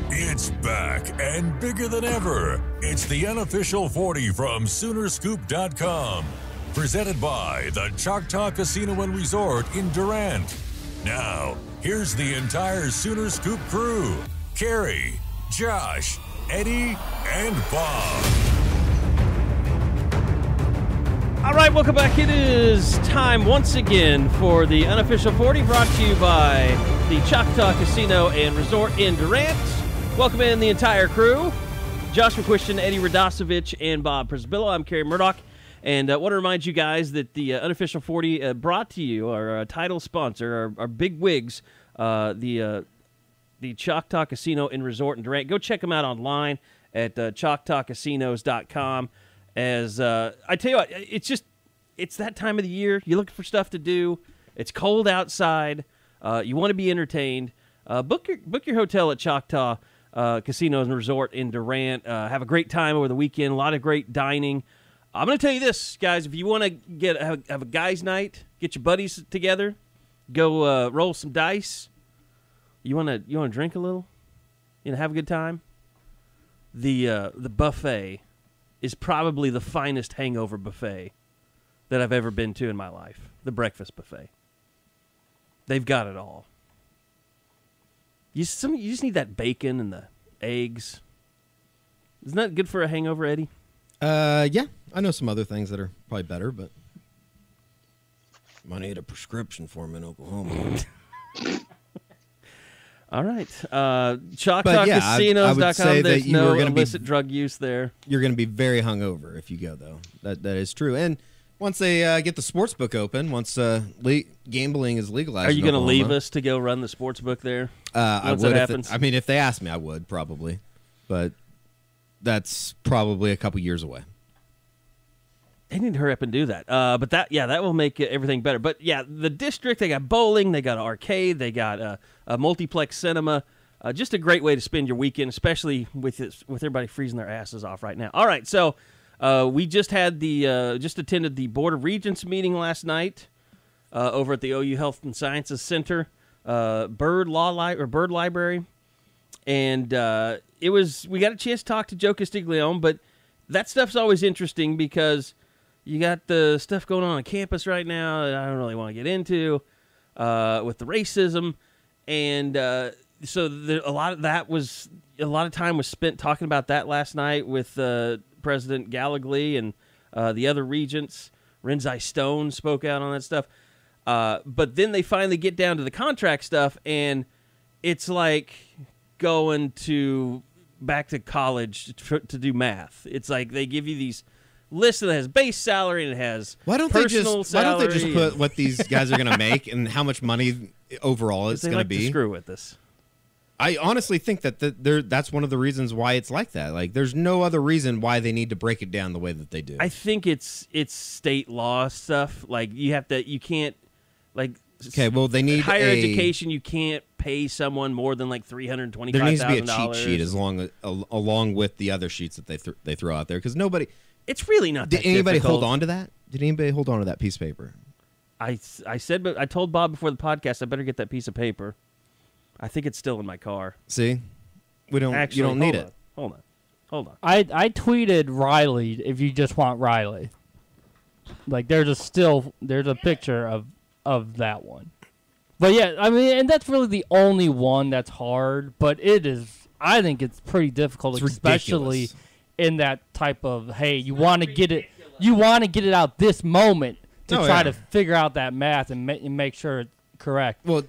It's back and bigger than ever. It's the unofficial 40 from Soonerscoop.com. Presented by the Choctaw Casino and Resort in Durant. Now, here's the entire Sooner Scoop crew. Carey, Josh, Eddie, and Bob. All right, welcome back. It is time once again for the unofficial 40 brought to you by the Choctaw Casino and Resort in Durant. Welcome in the entire crew. Josh McQuiston, Eddie Radosevich, and Bob Przybylo. I'm Carey Murdoch. And I want to remind you guys that the unofficial 40 brought to you, our title sponsor, our big wigs, the Choctaw Casino and Resort in Durant. Go check them out online at choctawcasinos.com. As I tell you what, it's that time of the year. You're looking for stuff to do. It's cold outside. You want to be entertained. Book your hotel at Choctaw Casino and Resort in Durant. Have a great time over the weekend. A lot of great dining. I'm going to tell you this, guys. If you want to have a guys' night, get your buddies together, go roll some dice. You want to drink a little, have a good time. The buffet is probably the finest hangover buffet that I've ever been to in my life. The breakfast buffet. They've got it all. You just need that bacon and the eggs. Isn't that good for a hangover, Eddie? Yeah. I know some other things that are probably better, but I need a prescription for them in Oklahoma. All right. ChoctawCasinos.com. There's no illicit drug use there. You're going to be very hungover if you go, though. That is true. And once they get the sports book open, once gambling is legalized, are you going to leave us to go run the sports book there? I once would. that happens? If they asked me, I would probably, but that's probably a couple years away. They need to hurry up and do that. But that will make everything better. But yeah, the district, they got bowling, they got an arcade, they got a multiplex cinema. Just a great way to spend your weekend, especially with everybody freezing their asses off right now. All right, so we just had just attended the Board of Regents meeting last night over at the OU Health and Sciences Center, Bird Library, and we got a chance to talk to Joe Castiglione, but that stuff's always interesting because you got the stuff going on campus right now that I don't really want to get into with the racism, and so a lot of time was spent talking about that last night with President Gallagly and the other regents. Renzai Stone spoke out on that stuff, but then they finally get down to the contract stuff, and it's like going back to college to do math. It's like they give you these lists that has base salary and it has personal salary. Why don't they just put what these guys are going to make and how much money overall it's going to be? To screw with this. I honestly think that that's one of the reasons why it's like that. Like, there's no other reason why they need to break it down the way that they do. I think it's state law stuff. Like, you can't, like, okay, well, they need higher education. You can't pay someone more than like $325,000. There needs to be a cheat sheet along with the other sheets that they throw out there, because nobody. It's really not. Did anybody hold on to that? Did anybody hold on to that piece of paper? I said, but I told Bob before the podcast I better get that piece of paper. I think it's still in my car. See, you don't need it. Hold on. I tweeted Riley if you just want Riley. Like, there's a picture of that one. But yeah, I mean, and that's really the only one that's hard, but I think it's pretty difficult, especially in that type of, hey, you want to get it out this moment to try to figure out that math and make sure it's correct. Well,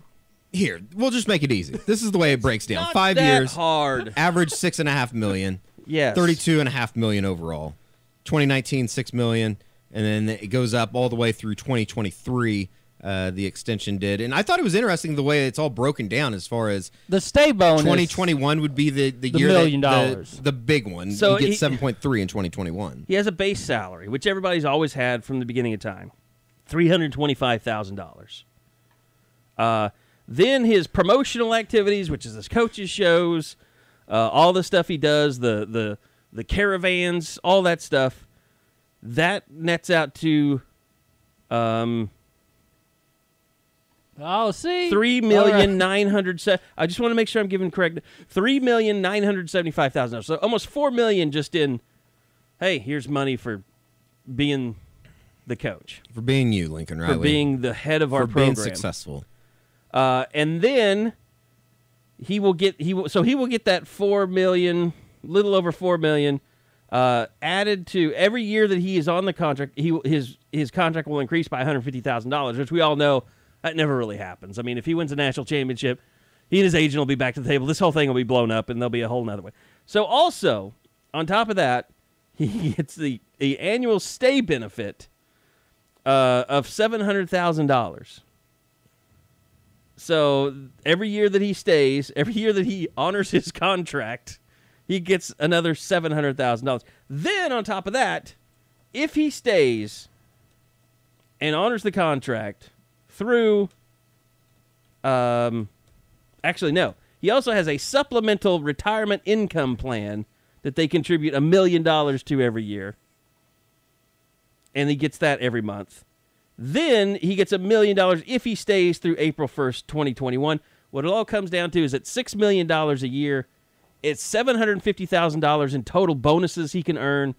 here, we'll just make it easy. This is the way it breaks down. Not 5 that years, hard. Average $6.5 million. Yes. $32.5 million overall. 2019, $6 million, and then it goes up all the way through 2023. The extension did, and I thought it was interesting the way it's all broken down as far as the stay bonus. 2021 would be the year $1 million, the big one. So you get 7.3 in 2021. He has a base salary, which everybody's always had from the beginning of time, $325,000. Then his promotional activities, which is his coaches shows, all the stuff he does, the caravans, all that stuff, that nets out to Oh, see, 3,900,000. I just want to make sure I'm giving correct. $3,975,000. So almost $4 million just in. Hey, here's money for being the coach, For being you, Lincoln Riley. for being the head of our for program, being successful. and then he will get that $4 million, little over $4 million, added to every year that he is on the contract. His contract will increase by $150,000, which we all know. That never really happens. I mean, if he wins a national championship, he and his agent will be back to the table. This whole thing will be blown up, and there'll be a whole nother way. So also, on top of that, he gets the annual stay benefit of $700,000. So every year that he stays, every year that he honors his contract, he gets another $700,000. Then on top of that, if he stays and honors the contract through, actually no, he also has a supplemental retirement income plan that they contribute $1 million to every year, and he gets that every month. Then he gets $1 million if he stays through April 1st, 2021. What it all comes down to is at $6 million a year. It's $750,000 in total bonuses he can earn,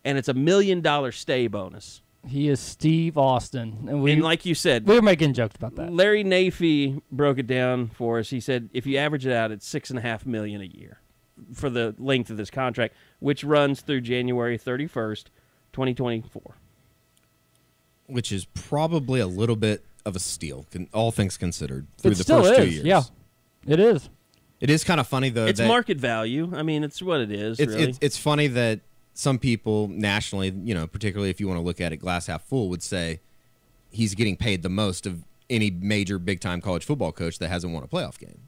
and it's $1 million stay bonus. He is Steve Austin, and like you said, we were making jokes about that. Larry Nafee broke it down for us. He said if you average it out, it's $6.5 million a year for the length of this contract, which runs through January 31st, 2024. Which is probably a little bit of a steal, all things considered, through the still first 2 is, years. Yeah, it is. It is kind of funny, though. It's that market value. I mean, it's what it is, really. It's funny that some people nationally, particularly if you want to look at it glass half full, would say he's getting paid the most of any major big-time college football coach that hasn't won a playoff game.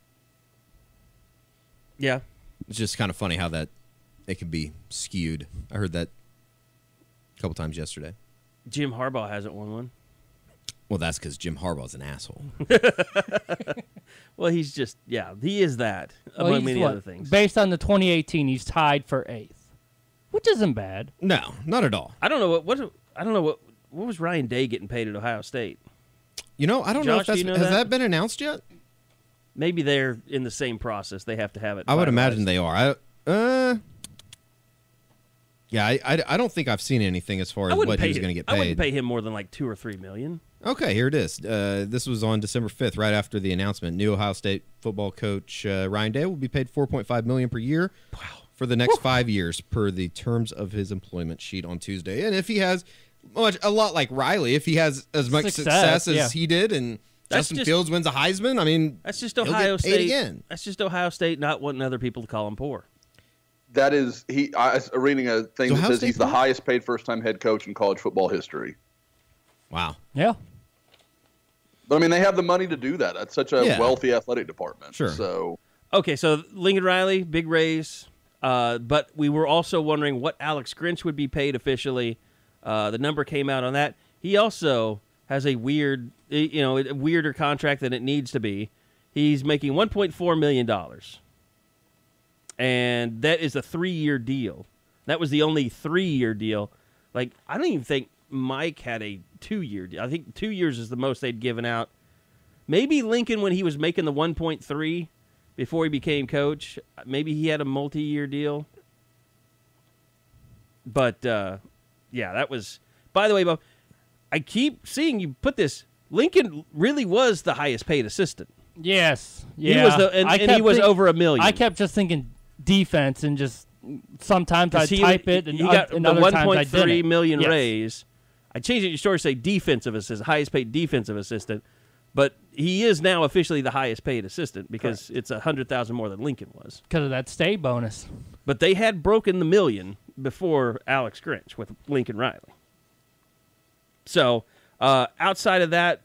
Yeah. It's just kind of funny how that it can be skewed. I heard that a couple times yesterday. Jim Harbaugh hasn't won one. Well, that's because Jim Harbaugh's an asshole. Well, he's just, he is that, among many other things. Based on the 2018, he's tied for 8th, which isn't bad. No, not at all. I don't know what was Ryan Day getting paid at Ohio State? I don't know if Josh, has that been announced yet? Maybe they're in the same process. They have to have it. I would finalized. imagine they are. I don't think I've seen anything as far as what he was going to get paid. I wouldn't pay him more than like $2 or $3 million. Okay, here it is. This was on December 5th, right after the announcement. New Ohio State football coach Ryan Day will be paid $4.5 million per year for the next 5 years, per the terms of his employment sheet on Tuesday. And if he has a lot like Riley, if he has as much success as he did, and Justin Fields wins a Heisman, I mean, that's just Ohio State again. That's just Ohio State not wanting other people to call him poor. That is, I was reading a thing that says he's the highest paid first-time head coach in college football history. Wow. Yeah. But, I mean, they have the money to do that. That's such a wealthy athletic department. Sure. So. Okay, so Lincoln Riley, big raise. But we were also wondering what Alex Grinch would be paid officially. The number came out on that. He also has a weirder contract than it needs to be. He's making $1.4 million. And that is a 3-year deal. That was the only 3-year deal. Like, I don't even think Mike had a 2-year deal. I think 2 years is the most they'd given out. Maybe Lincoln, when he was making the 1.3 before he became coach, maybe he had a multi-year deal. But, that was... By the way, Bob, I keep seeing you put this. Lincoln really was the highest paid assistant. Yes. Yeah. He was he was over $1 million. I kept just thinking defense, and just sometimes I type it, and he got the $1.3 million yes. raise. I changed it in your story to say defensive assistant, highest paid defensive assistant, but he is now officially the highest paid assistant because it's $100,000 more than Lincoln was because of that stay bonus. But they had broken the $1 million before Alex Grinch with Lincoln Riley. So outside of that,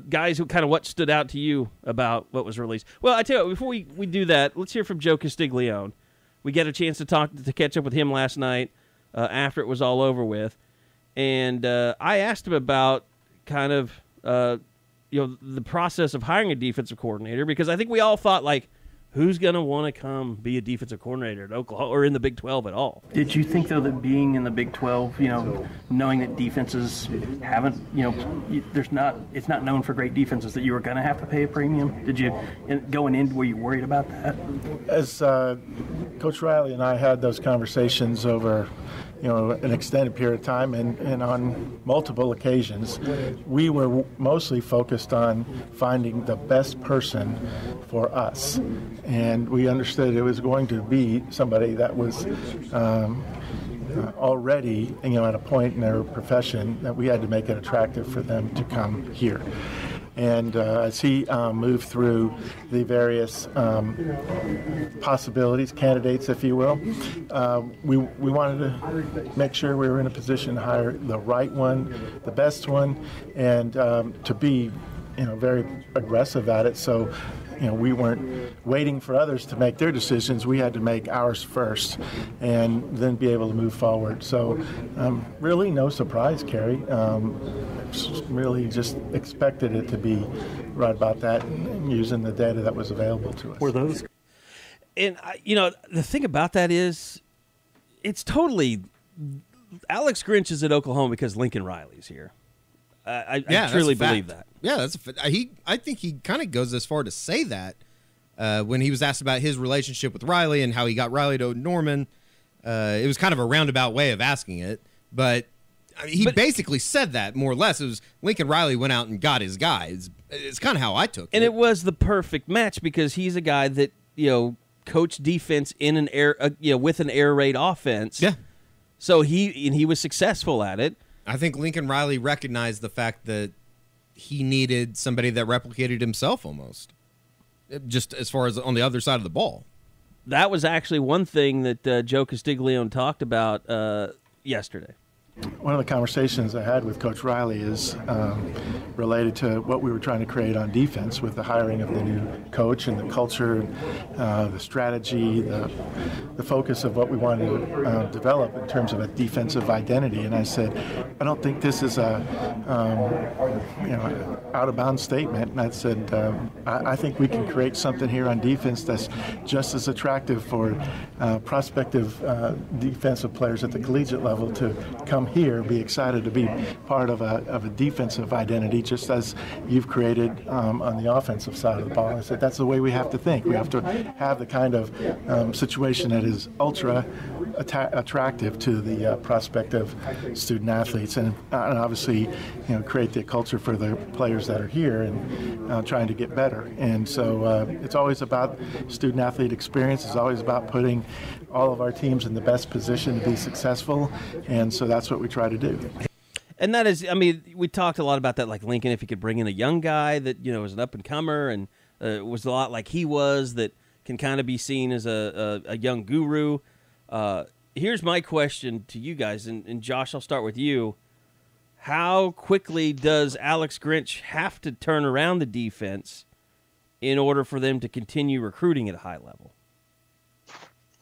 guys, what stood out to you about what was released? Well, I tell you what, before we do that, let's hear from Joe Castiglione. We got a chance to catch up with him last night after it was all over with, and I asked him about the process of hiring a defensive coordinator, because I think we all thought, like, who's going to want to come be a defensive coordinator at Oklahoma or in the Big 12 at all? Did you think, though, that being in the Big 12, knowing that defenses haven't, it's not known for great defenses, that you were going to have to pay a premium? Did you, going in, were you worried about that? As Coach Riley and I had those conversations over an extended period of time and on multiple occasions, we were mostly focused on finding the best person for us. And we understood it was going to be somebody that was already, at a point in their profession that we had to make it attractive for them to come here. And as he moved through the various possibilities, candidates, if you will, we wanted to make sure we were in a position to hire the right one, the best one, and to be, very aggressive at it. So, we weren't waiting for others to make their decisions. We had to make ours first and then be able to move forward. So really no surprise, Carey. Really just expected it to be right about that and using the data that was available to us. Were those? And, the thing about that is it's totally – Alex Grinch is at Oklahoma because Lincoln Riley's here. I truly believe that. Yeah, I think he kind of goes as far to say that when he was asked about his relationship with Riley and how he got Riley to Norman. It was kind of a roundabout way of asking it, but he basically said that more or less. It was Lincoln Riley went out and got his guy. It's kind of how I took it. And it was the perfect match because he's a guy that coached defense in an with an air raid offense. Yeah. So he was successful at it. I think Lincoln Riley recognized the fact that he needed somebody that replicated himself almost, just as far as on the other side of the ball. That was actually one thing that Joe Castiglione talked about yesterday. One of the conversations I had with Coach Riley is related to what we were trying to create on defense with the hiring of the new coach and the culture, the strategy, the focus of what we wanted to develop in terms of a defensive identity. And I said, I don't think this is a out-of-bounds statement. And I said, I think we can create something here on defense that's just as attractive for prospective defensive players at the collegiate level to come here, be excited to be part of a defensive identity, just as you've created on the offensive side of the ball. I said that's the way we have to think. We have to have the kind of situation that is ultra attractive to the prospective student athletes, and obviously, create the culture for the players that are here and trying to get better. And so it's always about student athlete experience. It's always about putting all of our teams in the best position to be successful, and so that's what we try to do. And that is, we talked a lot about that, like Lincoln, if he could bring in a young guy that, was an up-and-comer and was a lot like he was, that can kind of be seen as a young guru. Here's my question to you guys, and Josh, I'll start with you. How quickly does Alex Grinch have to turn around the defense in order for them to continue recruiting at a high level?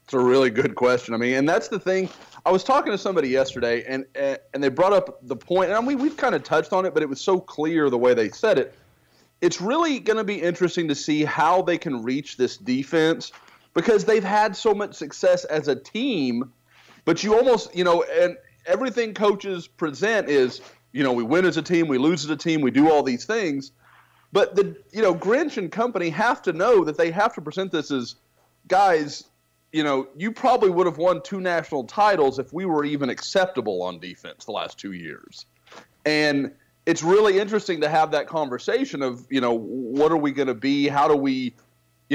It's a really good question. And that's the thing. I was talking to somebody yesterday, and they brought up the point, and we've kind of touched on it, but it was so clear the way they said it. It's really going to be interesting to see how they can reach this defense because they've had so much success as a team, but you almost, and everything coaches present is, we win as a team, we lose as a team, we do all these things. But Grinch and company have to know that they have to present this as, guys, you probably would have won 2 national titles if we were even acceptable on defense the last 2 years. And it's really interesting to have that conversation of, what are we going to be? How do we,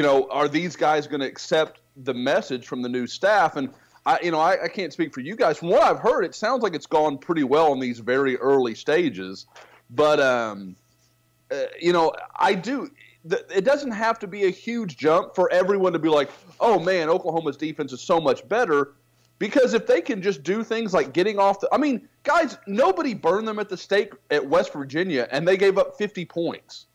are these guys going to accept the message from the new staff? And I can't speak for you guys. From what I've heard, it sounds like it's gone pretty well in these very early stages. But, I do. It doesn't have to be a huge jump for everyone to be like, oh, man, Oklahoma's defense is so much better. Because if they can just do things like getting off the – guys, nobody burned them at the stake at West Virginia, and they gave up 50 points.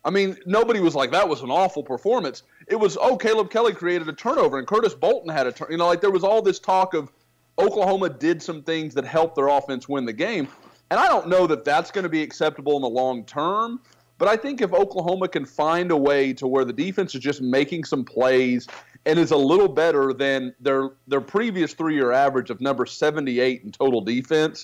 Nobody was like, that was an awful performance. It was, Caleb Kelly created a turnover, and Curtis Bolton had a turnover. There was all this talk of Oklahoma did some things that helped their offense win the game. And I don't know that that's going to be acceptable in the long term. But I think if Oklahoma can find a way to where the defense is just making some plays and is a little better than their previous 3-year average of number 78 in total defense,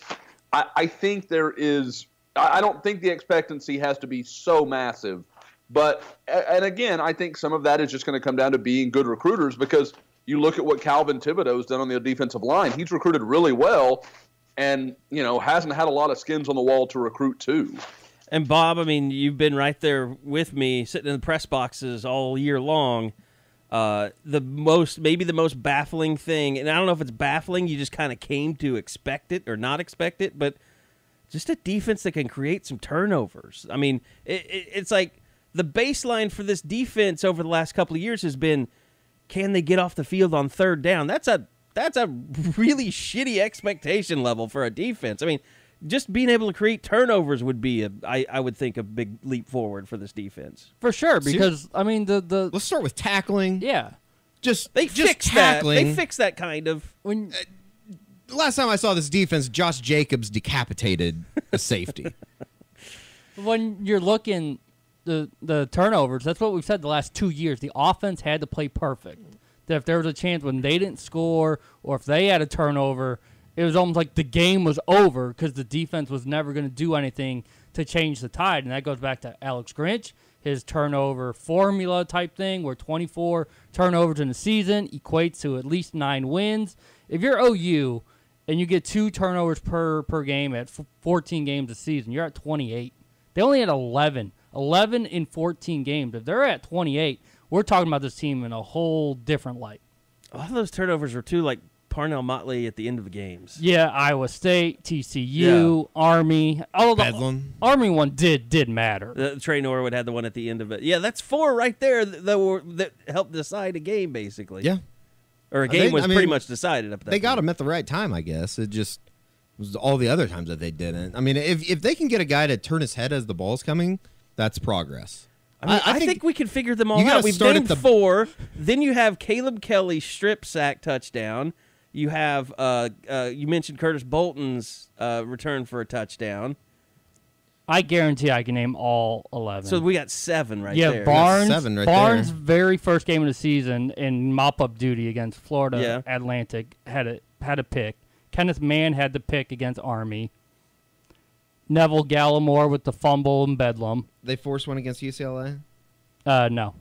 I think there is – I don't think the expectancy has to be so massive. But – and again, I think some of that is just going to come down to being good recruiters, because you look at what Calvin Thibodeau's done on the defensive line. He's recruited really well and, hasn't had a lot of skins on the wall to recruit to. And, Bob, I mean, you've been right there with me sitting in the press boxes all year long. Maybe the most baffling thing, and I don't know if it's baffling, you just kind of came to expect it or not expect it, but just a defense that can create some turnovers. I mean, it's like the baseline for this defense over the last couple of years has been, can they get off the field on third down? That's a really shitty expectation level for a defense. I mean, just being able to create turnovers would be, I would think, a big leap forward for this defense. For sure, because, I mean, the let's start with tackling. Yeah. They fixed tackling. that. They fixed that kind of. When The last time I saw this defense, Josh Jacobs decapitated a safety. when you're looking the turnovers, that's what we've said the last 2 years. The offense had to play perfect. That if there was a chance when they didn't score or if they had a turnover, it was almost like the game was over because the defense was never going to do anything to change the tide. And that goes back to Alex Grinch, his turnover formula type thing, where 24 turnovers in a season equates to at least 9 wins. If you're OU and you get 2 turnovers per game at 14 games a season, you're at 28. They only had 11 in 14 games. If they're at 28, we're talking about this team in a whole different light. A lot of those turnovers were too, like, Parnell Motley at the end of the games. Yeah, Iowa State, TCU, Army. Although Bedlam. the Army one did matter. Trey Norwood had the one at the end of it. Yeah, that's 4 right there that helped decide a game, basically. Yeah. Or a game was pretty much decided up at that They got point. him at the right time, I guess. It just was all the other times that they didn't. I mean, if they can get a guy to turn his head as the ball's coming, that's progress. I think we can figure them all you gotta out. We've start named at the 4. Then you have Caleb Kelly's strip sack touchdown. You have you mentioned Curtis Bolton's return for a touchdown. I guarantee I can name all 11. So we got 7 right yeah, there. Barnes, 7 right Barnes' there. very first game of the season in mop-up duty against Florida Yeah. Atlantic had a pick. Kenneth Mann had the pick against Army. Neville Gallimore with the fumble in Bedlam. They forced one against UCLA? No.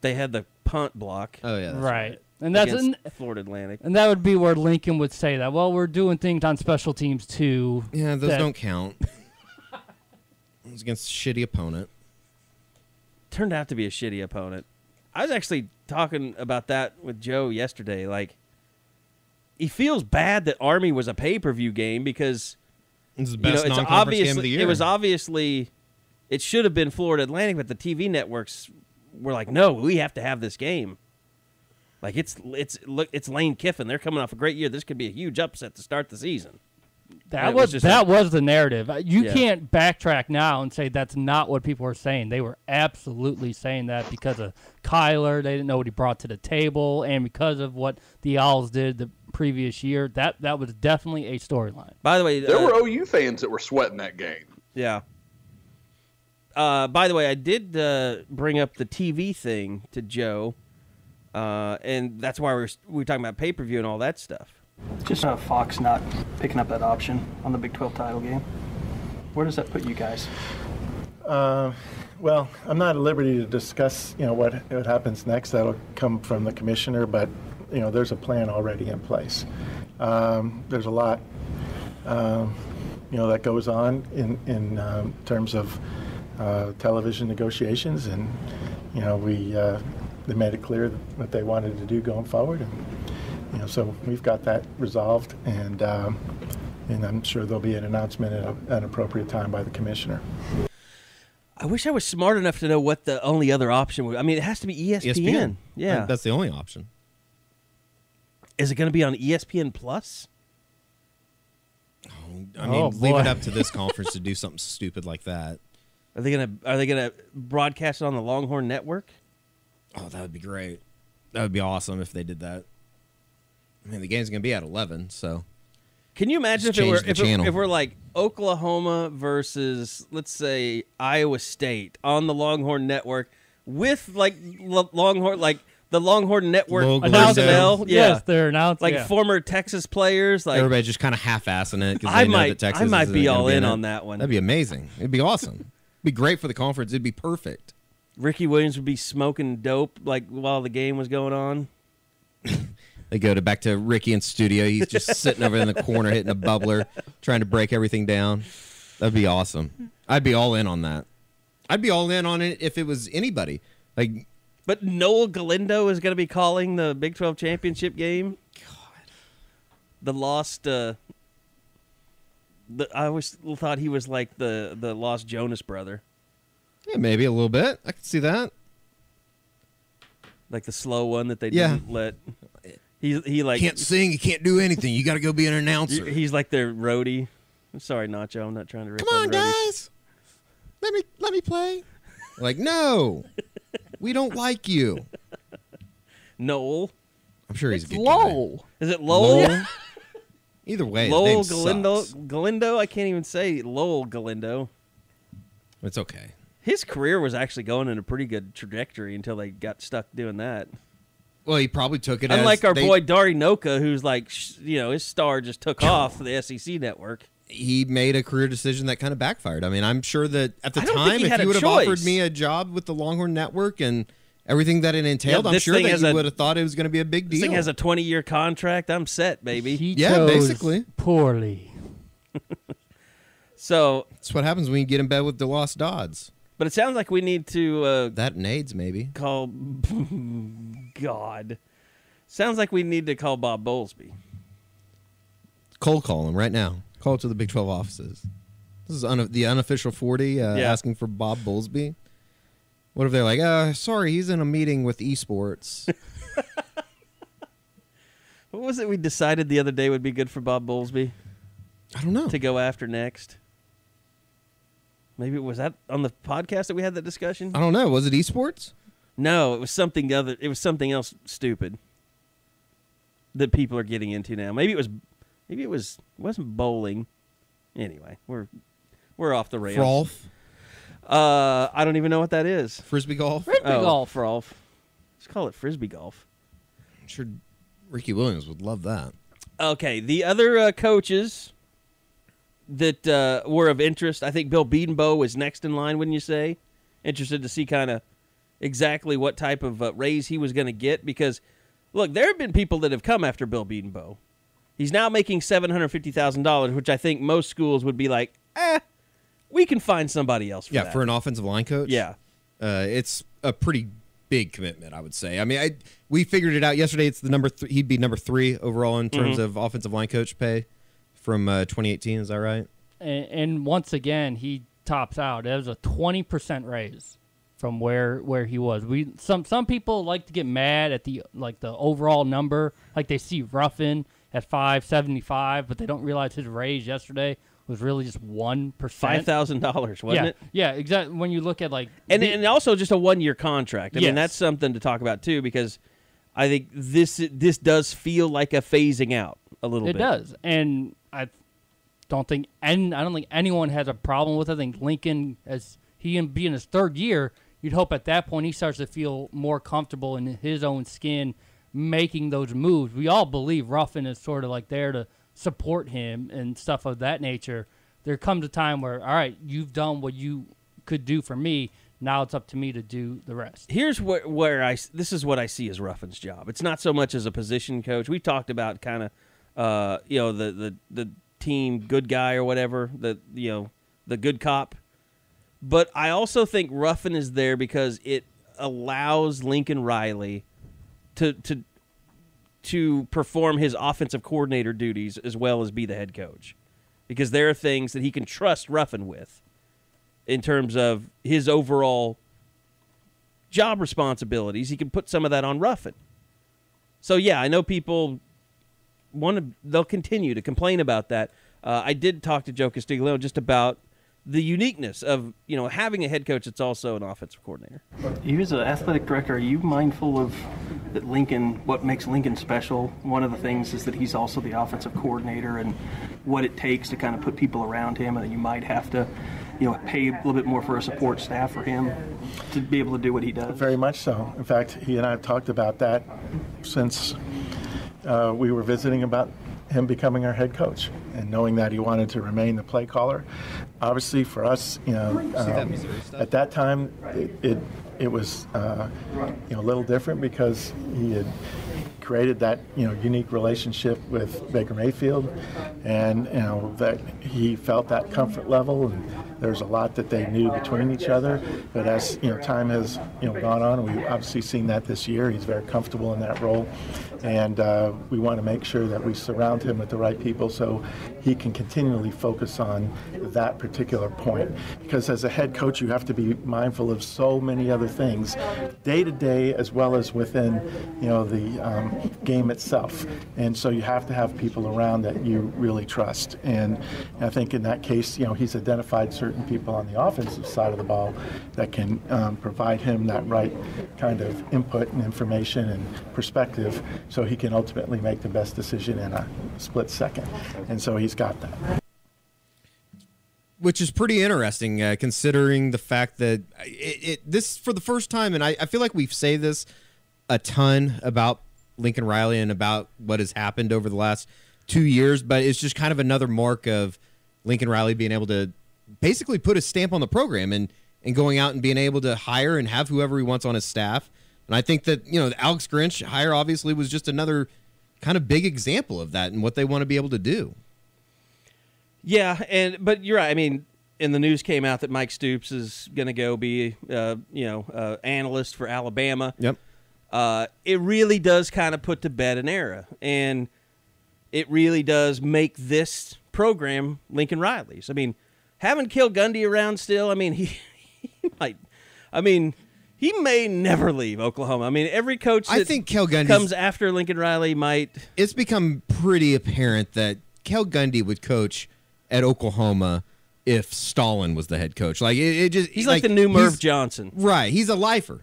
They had the punt block. Oh, yeah. That's Right. And that's against Florida Atlantic. and that would be where Lincoln would say that. Well, we're doing things on special teams too. Yeah, those that- don't count. It was against a shitty opponent. Turned out to be a shitty opponent. I was actually talking about that with Joe yesterday. Like, he feels bad that Army was a pay-per-view game because This is the best it's non-conference game of the year. It was obviously, it should have been Florida Atlantic, but the TV networks were like, no, we have to have this game. Like, it's Lane Kiffin. They're coming off a great year. This could be a huge upset to start the season. That was the narrative. You Yeah. can't backtrack now and say that's not what people were saying. They were absolutely saying that because of Kyler. They didn't know what he brought to the table, and because of what the Owls did the previous year. That was definitely a storyline. By the way, There were OU fans that were sweating that game. Yeah. By the way, I did bring up the TV thing to Joe, and that's why we were talking about pay-per-view and all that stuff. Just Fox not picking up that option on the Big 12 title game. Where does that put you guys? Well, I'm not at liberty to discuss, what happens next. That'll come from the commissioner, but there's a plan already in place. There's a lot, that goes on in terms of television negotiations, and they made it clear what they wanted to do going forward, and so we've got that resolved, and I'm sure there'll be an announcement at an appropriate time by the commissioner. I wish I was smart enough to know what the only other option would. I mean, it has to be ESPN. Yeah, That's the only option. Is it going to be on ESPN Plus? I mean, leave it up to this conference to do something stupid like that. Are they gonna broadcast it on the Longhorn Network? Oh, that would be great. That would be awesome if they did that. I mean, the game's going to be at 11, so Can you imagine Just if we're like Oklahoma versus, let's say, Iowa State on the Longhorn Network with like Longhorn, like the Longhorn Network personnel? Yeah. Yes, they're announced. Like former Texas players. Like everybody just kind of half-assing it because I they know that Texas I might isn't be gonna all be in it. on that one. That'd be amazing. It'd be awesome. It'd be great for the conference. It'd be perfect. Ricky Williams would be smoking dope like while the game was going on. They go back to Ricky in studio. He's just sitting over in the corner hitting a bubbler, trying to break everything down. That'd be awesome. I'd be all in on that. I'd be all in on it if it was anybody. But Noel Galindo is going to be calling the Big 12 championship game. God, the lost. I always thought he was like the lost Jonas brother. Yeah, maybe a little bit. I could see that. Like the slow one that they didn't let. He like can't sing, you can't do anything. You got to go be an announcer. He's like their roadie. I'm sorry, Nacho. I'm not trying to rip Come on, roadies. guys. Let me play. Like, no, we don't like you. Noel. I'm sure he's a good Lowell. guy. Is it Lowell? Either way, Lowell his name Galindo. sucks. Galindo. I can't even say Lowell Galindo. It's okay. His career was actually going in a pretty good trajectory until they got stuck doing that. Well, he probably took it Unlike as our boy Dari Noka, who's like, his star just took off the SEC network. He made a career decision that kind of backfired. I mean, I'm sure that at the I don't time, think he if had you a would have choice. offered me a job with the Longhorn Network and everything that it entailed, I'm this sure thing that has you would have thought it was going to be a big This deal. thing has a 20-year contract. I'm set, baby. He Yeah, chose basically. poorly. So, That's what happens when you get in bed with DeLoss Dodds. but it sounds like we need to That and AIDS, maybe. call. God. Sounds like we need to call Bob Bowlesby. Cold call him right now. Call it to the Big 12 offices. This is the unofficial 40 asking for Bob Bowlesby. What if they're like, sorry, he's in a meeting with esports. What was it we decided the other day would be good for Bob Bowlesby I don't know. to go after next? Maybe was that on the podcast that we had that discussion? I don't know. Was it esports? No, it was something other. It was something else stupid that people are getting into now. Maybe it wasn't bowling. Anyway, we're off the rails. Frolf? I don't even know what that is. Frisbee golf? Frisbee golf. Frolf. Let's call it frisbee golf. I'm sure Ricky Williams would love that. Okay, the other coaches that were of interest, I think Bill Bedenbaugh was next in line, wouldn't you say? Interested to see kind of exactly what type of raise he was going to get because, look, there have been people that have come after Bill Bedenbaugh. He's now making $750,000, which I think most schools would be like, we can find somebody else for that. Yeah, for an offensive line coach? Yeah. It's a pretty big commitment, I would say. I mean, we figured it out yesterday. It's the number he'd be number 3 overall in terms of offensive line coach pay from 2018. Is that right? And once again, he tops out. It was a 20% raise from where he was. Some people like to get mad at the overall number, like they see Ruffin at $575, but they don't realize his raise yesterday was really just 1%. $5,000, wasn't it? Yeah, exactly. When you look at And also just a 1-year contract. I mean, Yes. that's something to talk about too because I think this does feel like a phasing out a little bit. It does, and I don't think anyone has a problem with it. I think Lincoln, as he being his 3rd year, you'd hope at that point he starts to feel more comfortable in his own skin making those moves. We all believe Ruffin is sort of like there to support him and stuff of that nature. There comes a time where, all right, you've done what you could do for me. Now it's up to me to do the rest. Here's this is what I see as Ruffin's job. It's not so much as a position coach. We've talked about kind of, the team good guy or whatever, the good cop. But I also think Ruffin is there because it allows Lincoln Riley to perform his offensive coordinator duties as well as be the head coach. Because there are things that he can trust Ruffin with in terms of his overall job responsibilities. He can put some of that on Ruffin. So, yeah, I know people they'll continue to complain about that. I did talk to Joe Castiglione just about the uniqueness of having a head coach that's also an offensive coordinator. You as an athletic director, are you mindful of that Lincoln? What makes Lincoln special? One of the things is that he's also the offensive coordinator, and what it takes to kind of put people around him, and that you might have to, pay a little bit more for a support staff for him to be able to do what he does. Very much so. In fact, he and I have talked about that since we were visiting about him becoming our head coach, and knowing that he wanted to remain the play caller. Obviously, for us, at that time, it was a little different because he had created that unique relationship with Baker Mayfield, and that he felt that comfort level, and there's a lot that they knew between each other. But as time has gone on, we've obviously seen that this year. He's very comfortable in that role, and we want to make sure that we surround him with the right people so he can continually focus on that particular point. Because as a head coach, you have to be mindful of so many other things, day to day as well as within the game itself. And so you have to have people around that you really trust. And I think in that case, he's identified certain people on the offensive side of the ball that can provide him that right kind of input and information and perspective, so he can ultimately make the best decision in a split second. And so he's got that. Which is pretty interesting, considering the fact that this, for the first time, and I feel like we've said this a ton about Lincoln Riley and about what has happened over the last 2 years, but it's just kind of another mark of Lincoln Riley being able to basically put a stamp on the program and going out and being able to hire and have whoever he wants on his staff. And I think that, the Alex Grinch hire obviously was just another kind of big example of that and what they want to be able to do. Yeah, but you're right. I mean, and the news came out that Mike Stoops is going to go be, analyst for Alabama. Yep. It really does kind of put to bed an era, and it really does make this program Lincoln Riley's. I mean, having Cale Gundy around still, I mean, he might. I mean, he may never leave Oklahoma. I mean, every coach that I think Cale Gundy comes after Lincoln Riley might. It's become pretty apparent that Cale Gundy would coach at Oklahoma if Stalin was the head coach. Like he's like the new Merv Johnson. Right. He's a lifer.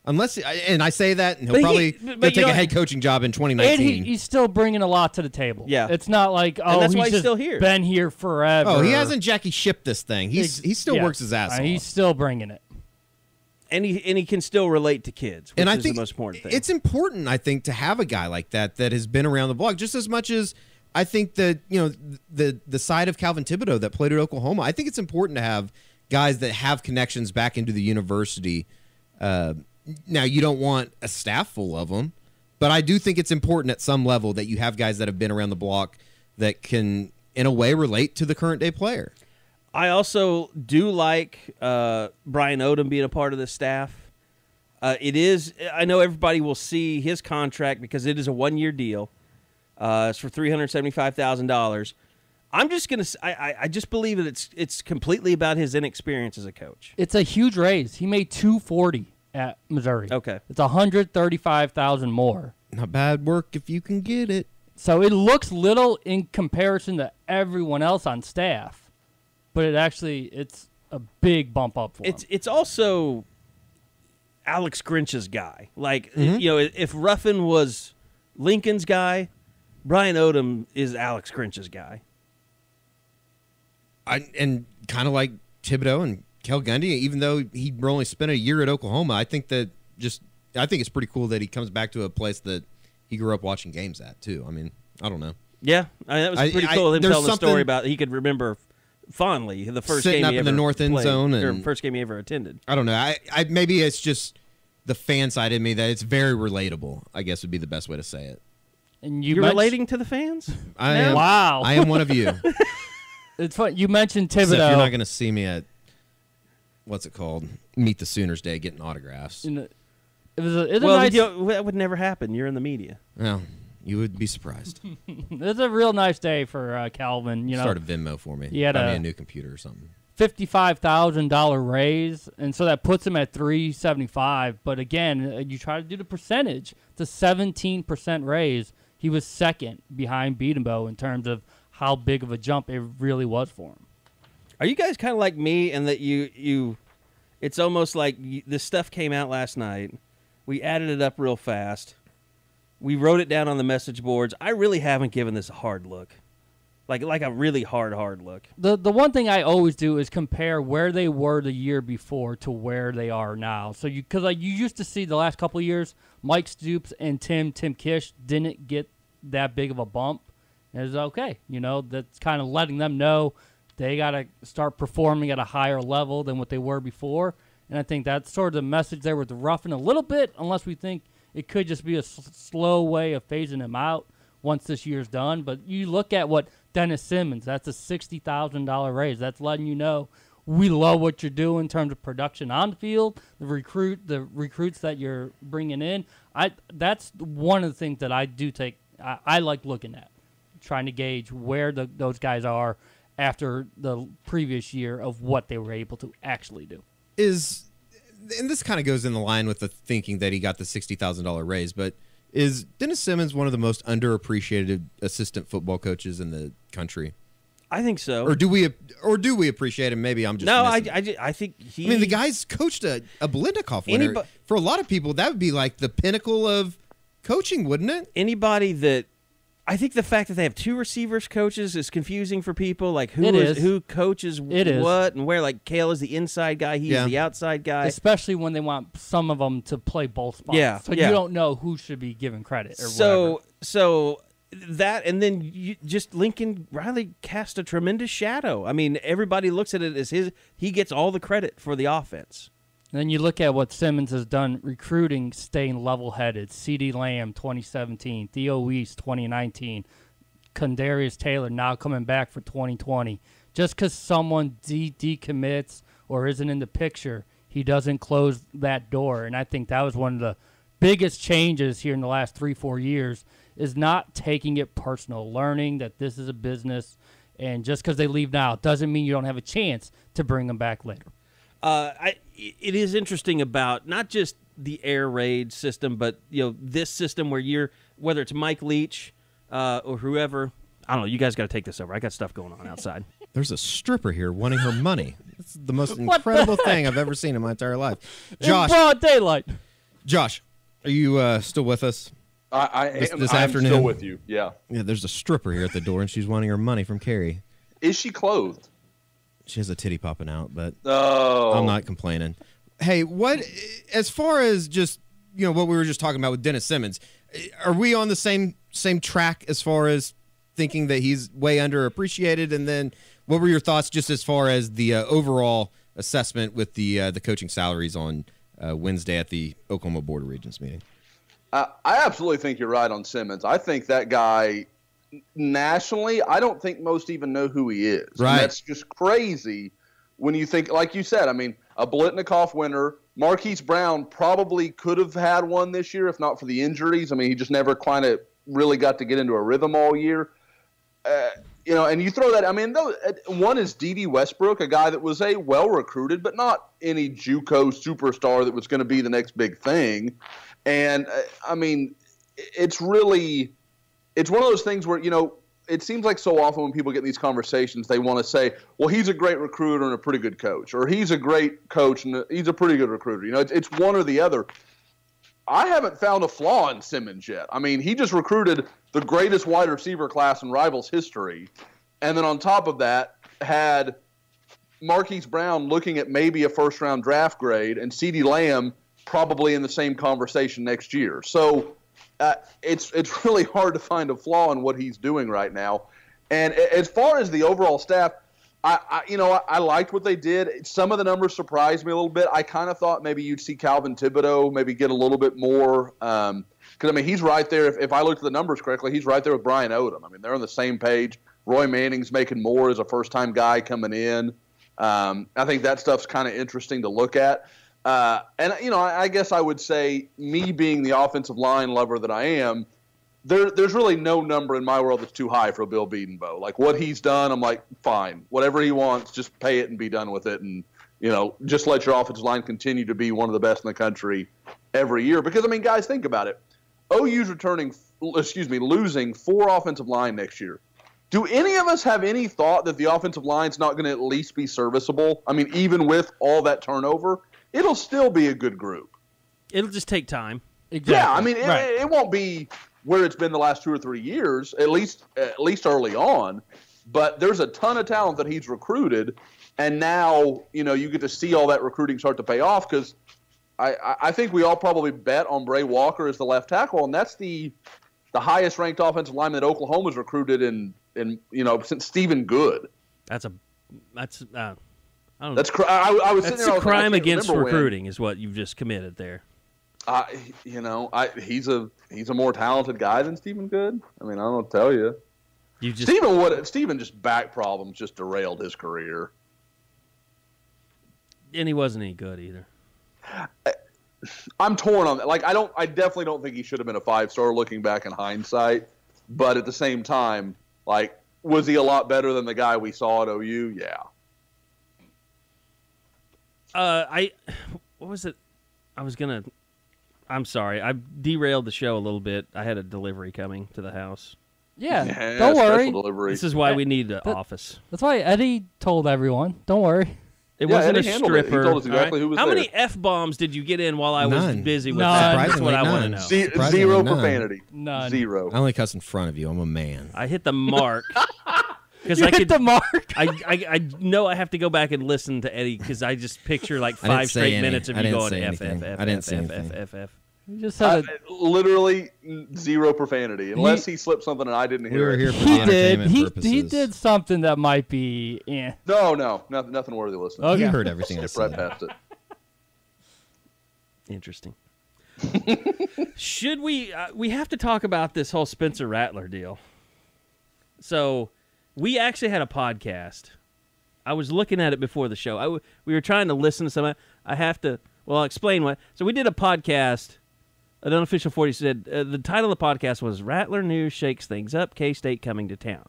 Unless, and I say that, and he'll probably take a head coaching job in 2019. And he's still bringing a lot to the table. Yeah. It's not like, and that's why he's just still here. Been here forever. Oh, he hasn't Jackie shipped this thing. He still works his ass off. He's still bringing it. And he can still relate to kids, which and I is think the most important thing. It's important, I think, to have a guy like that has been around the block just as much as I think that, the side of Calvin Thibodeau that played at Oklahoma. I think it's important to have guys that have connections back into the university. Now, you don't want a staff full of them, but I do think it's important at some level that you have guys that have been around the block that can, in a way, relate to the current day player. I also do like Brian Odom being a part of the staff. I know everybody will see his contract because it is a 1-year deal. It's for $375,000. I'm just gonna. I just believe that it's completely about his inexperience as a coach. It's a huge raise. He made $240 at Missouri. Okay, it's $135,000 more. Not bad work if you can get it. So it looks little in comparison to everyone else on staff, but it's a big bump up for him. It's also Alex Grinch's guy. Like if Ruffin was Lincoln's guy, Brian Odom is Alex Grinch's guy. And kind of like Thibodeau and Cale Gundy, even though he only spent a year at Oklahoma, I think it's pretty cool that he comes back to a place that he grew up watching games at too. I mean, I don't know. Yeah, that was pretty cool. Him telling the story about he could remember fondly the first sitting game up he in ever the north end played, zone, or and first game he ever attended. I don't know. I maybe it's just the fan side of me that it's very relatable, I guess would be the best way to say it. And you're relating to the fans? I am. Wow. I am one of you. It's fun. You mentioned Thibodeau. Except you're not going to see me at, what's it called? Meet the Sooners Day getting autographs. That would never happen. You're in the media. Well, you would be surprised. It's a real nice day for Calvin. Start a Venmo for me. He had Buy me a new computer or something. $55,000 raise, and so that puts him at $375,000. But again, you try to do the percentage. It's a 17% raise. He was second behind Bedenbaugh in terms of how big of a jump it really was for him. Are you guys kind of like me in that you it's almost like this stuff came out last night. We added it up real fast. We wrote it down on the message boards. I really haven't given this a hard look. Like a really hard look. The one thing I always do is compare where they were the year before to where they are now. So because you used to see the last couple of years, Mike Stoops and Tim Kish didn't get that big of a bump. And it's okay, that's kind of letting them know they got to start performing at a higher level than what they were before. And I think that's sort of the message there with the Ruffin a little bit, unless we think it could just be a slow way of phasing him out once this year's done. But you look at what Dennis Simmons, that's a $60,000 raise. That's letting you know we love what you're doing in terms of production on the field, the recruits that you're bringing in. That's one of the things that I do take. I like looking at, trying to gauge where those guys are after the previous year of what they were able to actually do. And this kind of goes in the line with the thinking that he got the $60,000 raise, but is Dennis Simmons one of the most underappreciated assistant football coaches in the country? I think so. Or do we appreciate him? Maybe I'm just I think he. I mean, the guy's coached a Bedenbaugh winner. For a lot of people, that would be like the pinnacle of coaching, wouldn't it? Anybody that. I think the fact that they have two receivers coaches is confusing for people. Like who coaches what and where. Like Cale is the inside guy, he's the outside guy. Especially when they want some of them to play both spots. So you don't know who should be given credit or whatever. So that, and then just Lincoln Riley cast a tremendous shadow. I mean, everybody looks at it as he gets all the credit for the offense. Then you look at what Simmons has done recruiting, staying level-headed. CeeDee Lamb, 2017. Theo Weiss, 2019. Kundarrius Taylor now coming back for 2020. Just because someone decommits or isn't in the picture, he doesn't close that door. And I think that was one of the biggest changes here in the last 3-4 years, is not taking it personal, learning that this is a business, and just because they leave now doesn't mean you don't have a chance to bring them back later. It is interesting about not just the air raid system, but this system where whether it's Mike Leach or whoever. I don't know. You guys got to take this over. I got stuff going on outside. There's a stripper here wanting her money. It's the most incredible thing I've ever seen in my entire life. Josh, in broad daylight. Josh, are you still with us? I am this afternoon? Still with you. Yeah. Yeah. There's a stripper here at the door, and she's wanting her money from Carey. Is she clothed? She has a titty popping out, but I'm not complaining. Hey, as far as just what we were just talking about with Dennis Simmons, are we on the same track as far as thinking that he's way underappreciated? And then what were your thoughts just as far as the overall assessment with the coaching salaries on Wednesday at the Oklahoma Board of Regents meeting? I absolutely think you're right on Simmons. I think that guy. Nationally, I don't think most even know who he is. Right. And that's just crazy when you think, like you said, I mean, a Biletnikoff winner. Marquise Brown probably could have had one this year if not for the injuries. I mean, he just never kind of really got to get into a rhythm all year. And you throw that, I mean, one is D.D. Westbrook, a guy that was a well-recruited, but not any JUCO superstar that was going to be the next big thing. And, I mean, it's really – it's one of those things where, it seems like so often when people get in these conversations, they want to say, well, he's a great recruiter and a pretty good coach, or he's a great coach and he's a pretty good recruiter. It's one or the other. I haven't found a flaw in Simmons yet. I mean, he just recruited the greatest wide receiver class in Rivals history. And then on top of that, had Marquise Brown looking at maybe a first-round draft grade and CeeDee Lamb probably in the same conversation next year. So it's really hard to find a flaw in what he's doing right now. And as far as the overall staff, I liked what they did. Some of the numbers surprised me a little bit. I kind of thought maybe you'd see Calvin Thibodeau maybe get a little bit more because, I mean, he's right there. If I looked at the numbers correctly, he's right there with Brian Odom. I mean, they're on the same page. Roy Manning's making more as a first-time guy coming in. I think that stuff's kind of interesting to look at. I guess I would say, me being the offensive line lover that I am, there's really no number in my world that's too high for Bill Bedenbaugh. Like, what he's done, I'm like, fine. Whatever he wants, just pay it and be done with it. And, just let your offensive line continue to be one of the best in the country every year. Because, I mean, guys, think about it. OU's losing 4 offensive line next year. Do any of us have any thought that the offensive line's not going to at least be serviceable? I mean, even with all that turnover, it'll still be a good group. It'll just take time. Exactly. Yeah, I mean, it won't be where it's been the last 2 or 3 years, at least early on. But there's a ton of talent that he's recruited, and now you get to see all that recruiting start to pay off because I think we all probably bet on Bray Walker as the left tackle, and that's the highest ranked offensive lineman that Oklahoma's recruited in since Stephen Good. I don't know. I was sitting That's there. a crime against recruiting, is what you've just committed there. He's a more talented guy than Stephen Good. I mean, I don't tell you. Stephen just back problems just derailed his career, and he wasn't any good either. I'm torn on that. Like, I definitely don't think he should have been a 5-star looking back in hindsight. But at the same time, like, was he a lot better than the guy we saw at OU? Yeah. What was it? I'm sorry. I derailed the show a little bit. I had a delivery coming to the house. Yeah, don't worry. Delivery. This is why we need an office. That's why Eddie told everyone. Don't worry. It wasn't Eddie a handled it. stripper. He told us exactly who was How there. many F-bombs did you get in while I was None. busy with None. that? That's what I want to Surprisingly, know. none. Zero None. profanity. None. Zero. I only cuss in front of you. I'm a man. I hit the mark. Because You hit the mark. I know I have to go back and listen to Eddie because I just picture like I didn't 5 say straight any. minutes of I you didn't going say F, F, anything. F, I didn't F, say F, anything. F, F, F. You just had Literally zero profanity, unless he slipped something and I didn't We hear were it. here for the He did. entertainment He purposes. did something that might be. No, nothing worthy of listening. Okay. You heard everything I Skip right said. past it. Interesting. Should we have to talk about this whole Spencer Rattler deal. So we actually had a podcast. I was looking at it before the show. We were trying to listen to some. I'll explain what. So we did a podcast. An unofficial 40 said the title of the podcast was Rattler News Shakes Things Up, K-State Coming to Town.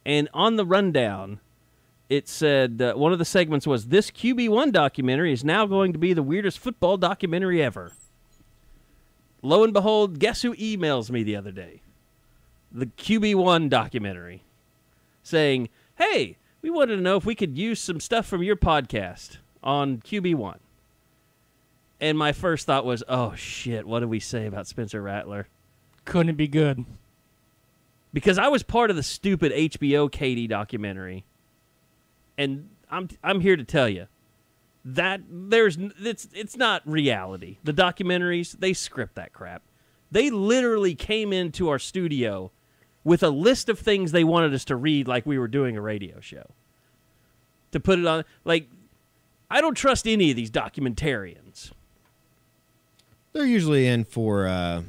And on the rundown, it said one of the segments was, this QB1 documentary is now going to be the weirdest football documentary ever. Lo and behold, guess who emails me the other day? The QB1 documentary. Saying, hey, we wanted to know if we could use some stuff from your podcast on QB1. And my first thought was, oh, shit, what do we say about Spencer Rattler? Couldn't be good. Because I was part of the stupid HBO Katie documentary. And I'm here to tell you that it's not reality. The documentaries, they script that crap. They literally came into our studio with a list of things they wanted us to read like we were doing a radio show. To put it on, like, I don't trust any of these documentarians. They're usually in for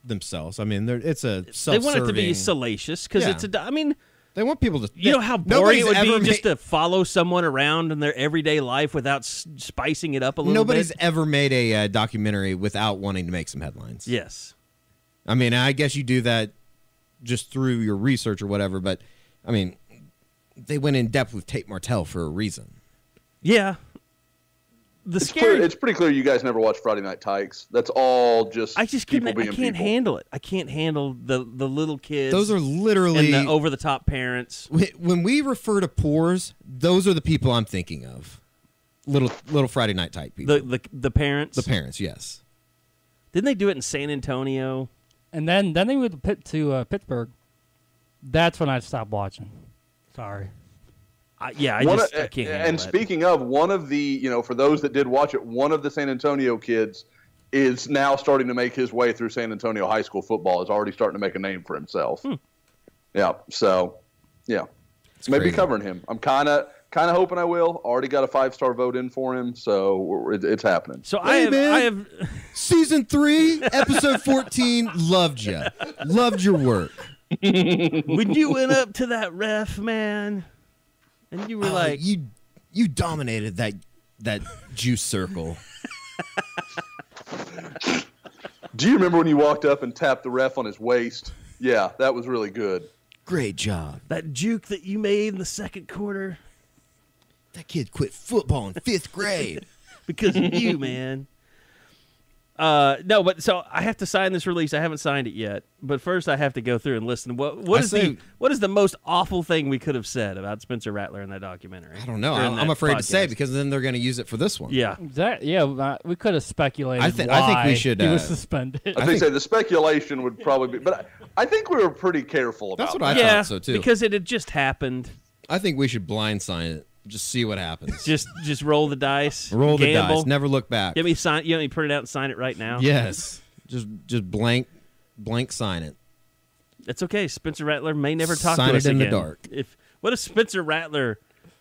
themselves. I mean, it's a self-serving. They want it to be salacious because it's a. I mean, they want people to. You know how boring it would be ever just to follow someone around in their everyday life without spicing it up a little Nobody's bit? ever made a documentary without wanting to make some headlines. Yes. I mean, I guess you do that just through your research or whatever, but, I mean, they went in depth with Tate Martell for a reason. Yeah. It's pretty clear you guys never watched Friday Night Tykes. That's all just I just people couldn't. I being can't people. handle it. I can't handle the little kids. Those are literally and the over the top parents. When we refer to poors, those are the people I'm thinking of. Little Friday Night type people. The parents. The parents, yes. Didn't they do it in San Antonio? And then they went to Pittsburgh. That's when I stopped watching. Sorry. I can't handle And that. speaking of, one of the, for those that did watch it, one of the San Antonio kids is now starting to make his way through San Antonio high school football, is already starting to make a name for himself. Yeah, so, yeah. It's Maybe crazy. covering him. I'm kind of hoping I will. Already got a 5-star vote in for him, so it's happening. So Hey, I have Season 3, episode 14, loved you. Loved your work. when you went up to that ref, man, and you were like, you dominated that juice circle. Do you remember when you walked up and tapped the ref on his waist? Yeah, that was really good. Great job. that juke that you made in the second quarter That kid quit football in 5th grade. because of you, man. No, but so I have to sign this release. I haven't signed it yet, but first I have to go through and listen. What is the most awful thing we could have said about Spencer Rattler in that documentary? I don't know. I'm afraid to say because then they're going to use it for this one. Yeah, we could have speculated. I think we should. He was suspended. I think the speculation would probably be, but I think we were pretty careful about. That's what that. I thought so too. Because it had just happened. I think we should blind sign it. Just see what happens. Just roll the dice. Roll the gamble. dice. Never look back. Get me sign. You want me to print it out and sign it right now? Yes. Just blank sign it. It's okay. Spencer Rattler may never talk sign to us it in again. the dark. What if Spencer Rattler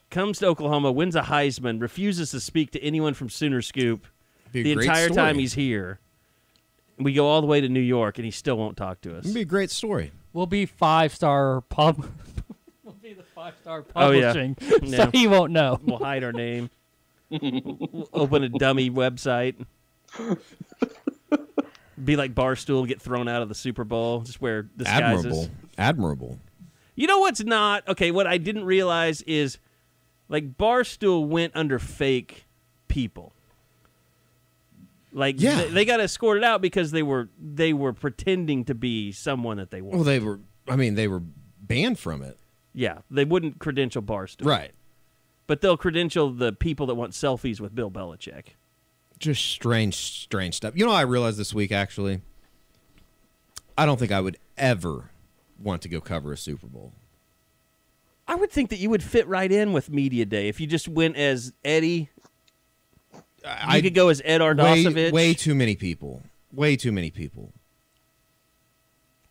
comes to Oklahoma, wins a Heisman, refuses to speak to anyone from Sooner Scoop the entire time he's here? We go all the way to New York, and he still won't talk to us. It'd be a great story. We'll be 5-star pub. We'll be the 5-star publishing, Yeah. so he won't know. We'll hide our name. We'll open a dummy website. Be like Barstool, get thrown out of the Super Bowl. Just wear disguises. Admirable. You know what's not? Okay, what I didn't realize is, like, Barstool went under fake people. Like, they got escorted out because they were pretending to be someone that they weren't. Well, they were banned from it. Yeah, they wouldn't credential Barstool. Right. But they'll credential the people that want selfies with Bill Belichick. Just strange stuff. You know, I realized this week, actually, I don't think I would ever want to go cover a Super Bowl. I would think that you would fit right in with Media Day if you just went as Eddie. You could go as Ed Ardosevich. Way too many people. Way too many people.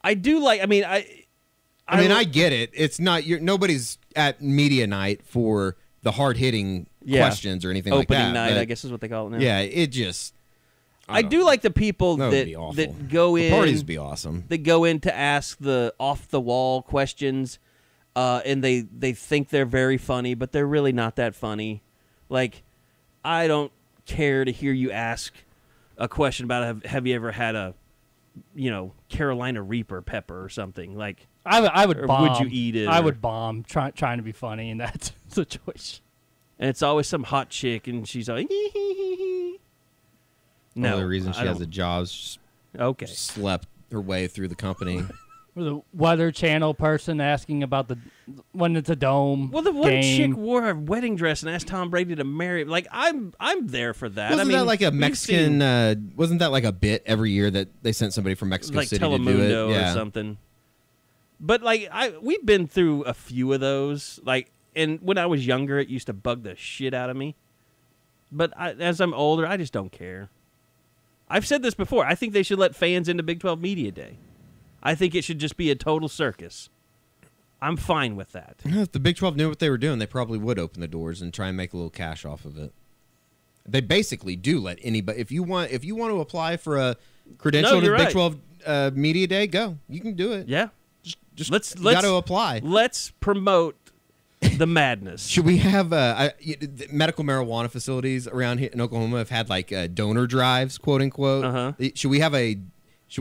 I do like. I mean, I get it. It's not. Nobody's at media night for the hard hitting questions or anything like that. Opening night, I guess is what they call it now. Yeah, it just. I do like the people that go in. The parties would be awesome. That go in to ask the off the wall questions, and they think they're very funny, but they're really not that funny. Like, I don't care to hear you ask a question about have you ever had a, Carolina Reaper pepper or something like. I would bomb. Would you eat it? I would bomb trying to be funny in that situation. And it's always some hot chick, and she's like, no. The only reason she has a job is slept her way through the company. Or the Weather Channel person asking about when it's a dome. Well, the one chick wore a wedding dress and asked Tom Brady to marry him. Like, I'm there for that. Wasn't that like a Mexican? Wasn't that like a bit every year that they sent somebody from Mexico City to do it? Or something. But like we've been through a few of those. Like, and when I was younger, it used to bug the shit out of me. But as I'm older, I just don't care. I've said this before. I think they should let fans into Big 12 Media Day. I think it should just be a total circus. I'm fine with that. If the Big 12 knew what they were doing, they probably would open the doors and try and make a little cash off of it. They basically do let anybody. If you want to apply for a credential to Big 12 Media Day, go. You can do it. Yeah. Just let's got to apply. Let's promote the madness. Should we have medical marijuana facilities around here in Oklahoma have had like donor drives, quote unquote? Uh-huh. Should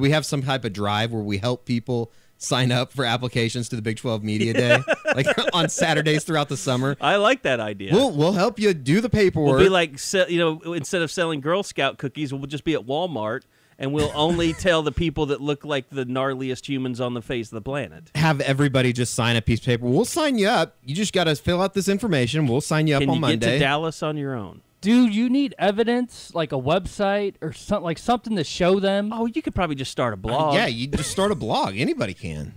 we have some type of drive where we help people sign up for applications to the Big 12 Media Day, like on Saturdays throughout the summer? I like that idea. We'll help you do the paperwork. We'll be like, instead of selling Girl Scout cookies, we'll just be at Walmart. And we'll only tell the people that look like the gnarliest humans on the face of the planet. Have everybody just sign a piece of paper. We'll sign you up. You just got to fill out this information. We'll sign you up on Monday. Can you get to Dallas on your own? Do you need evidence, like a website or something to show them? Oh, you could probably just start a blog. Yeah, you just start a blog. Anybody can.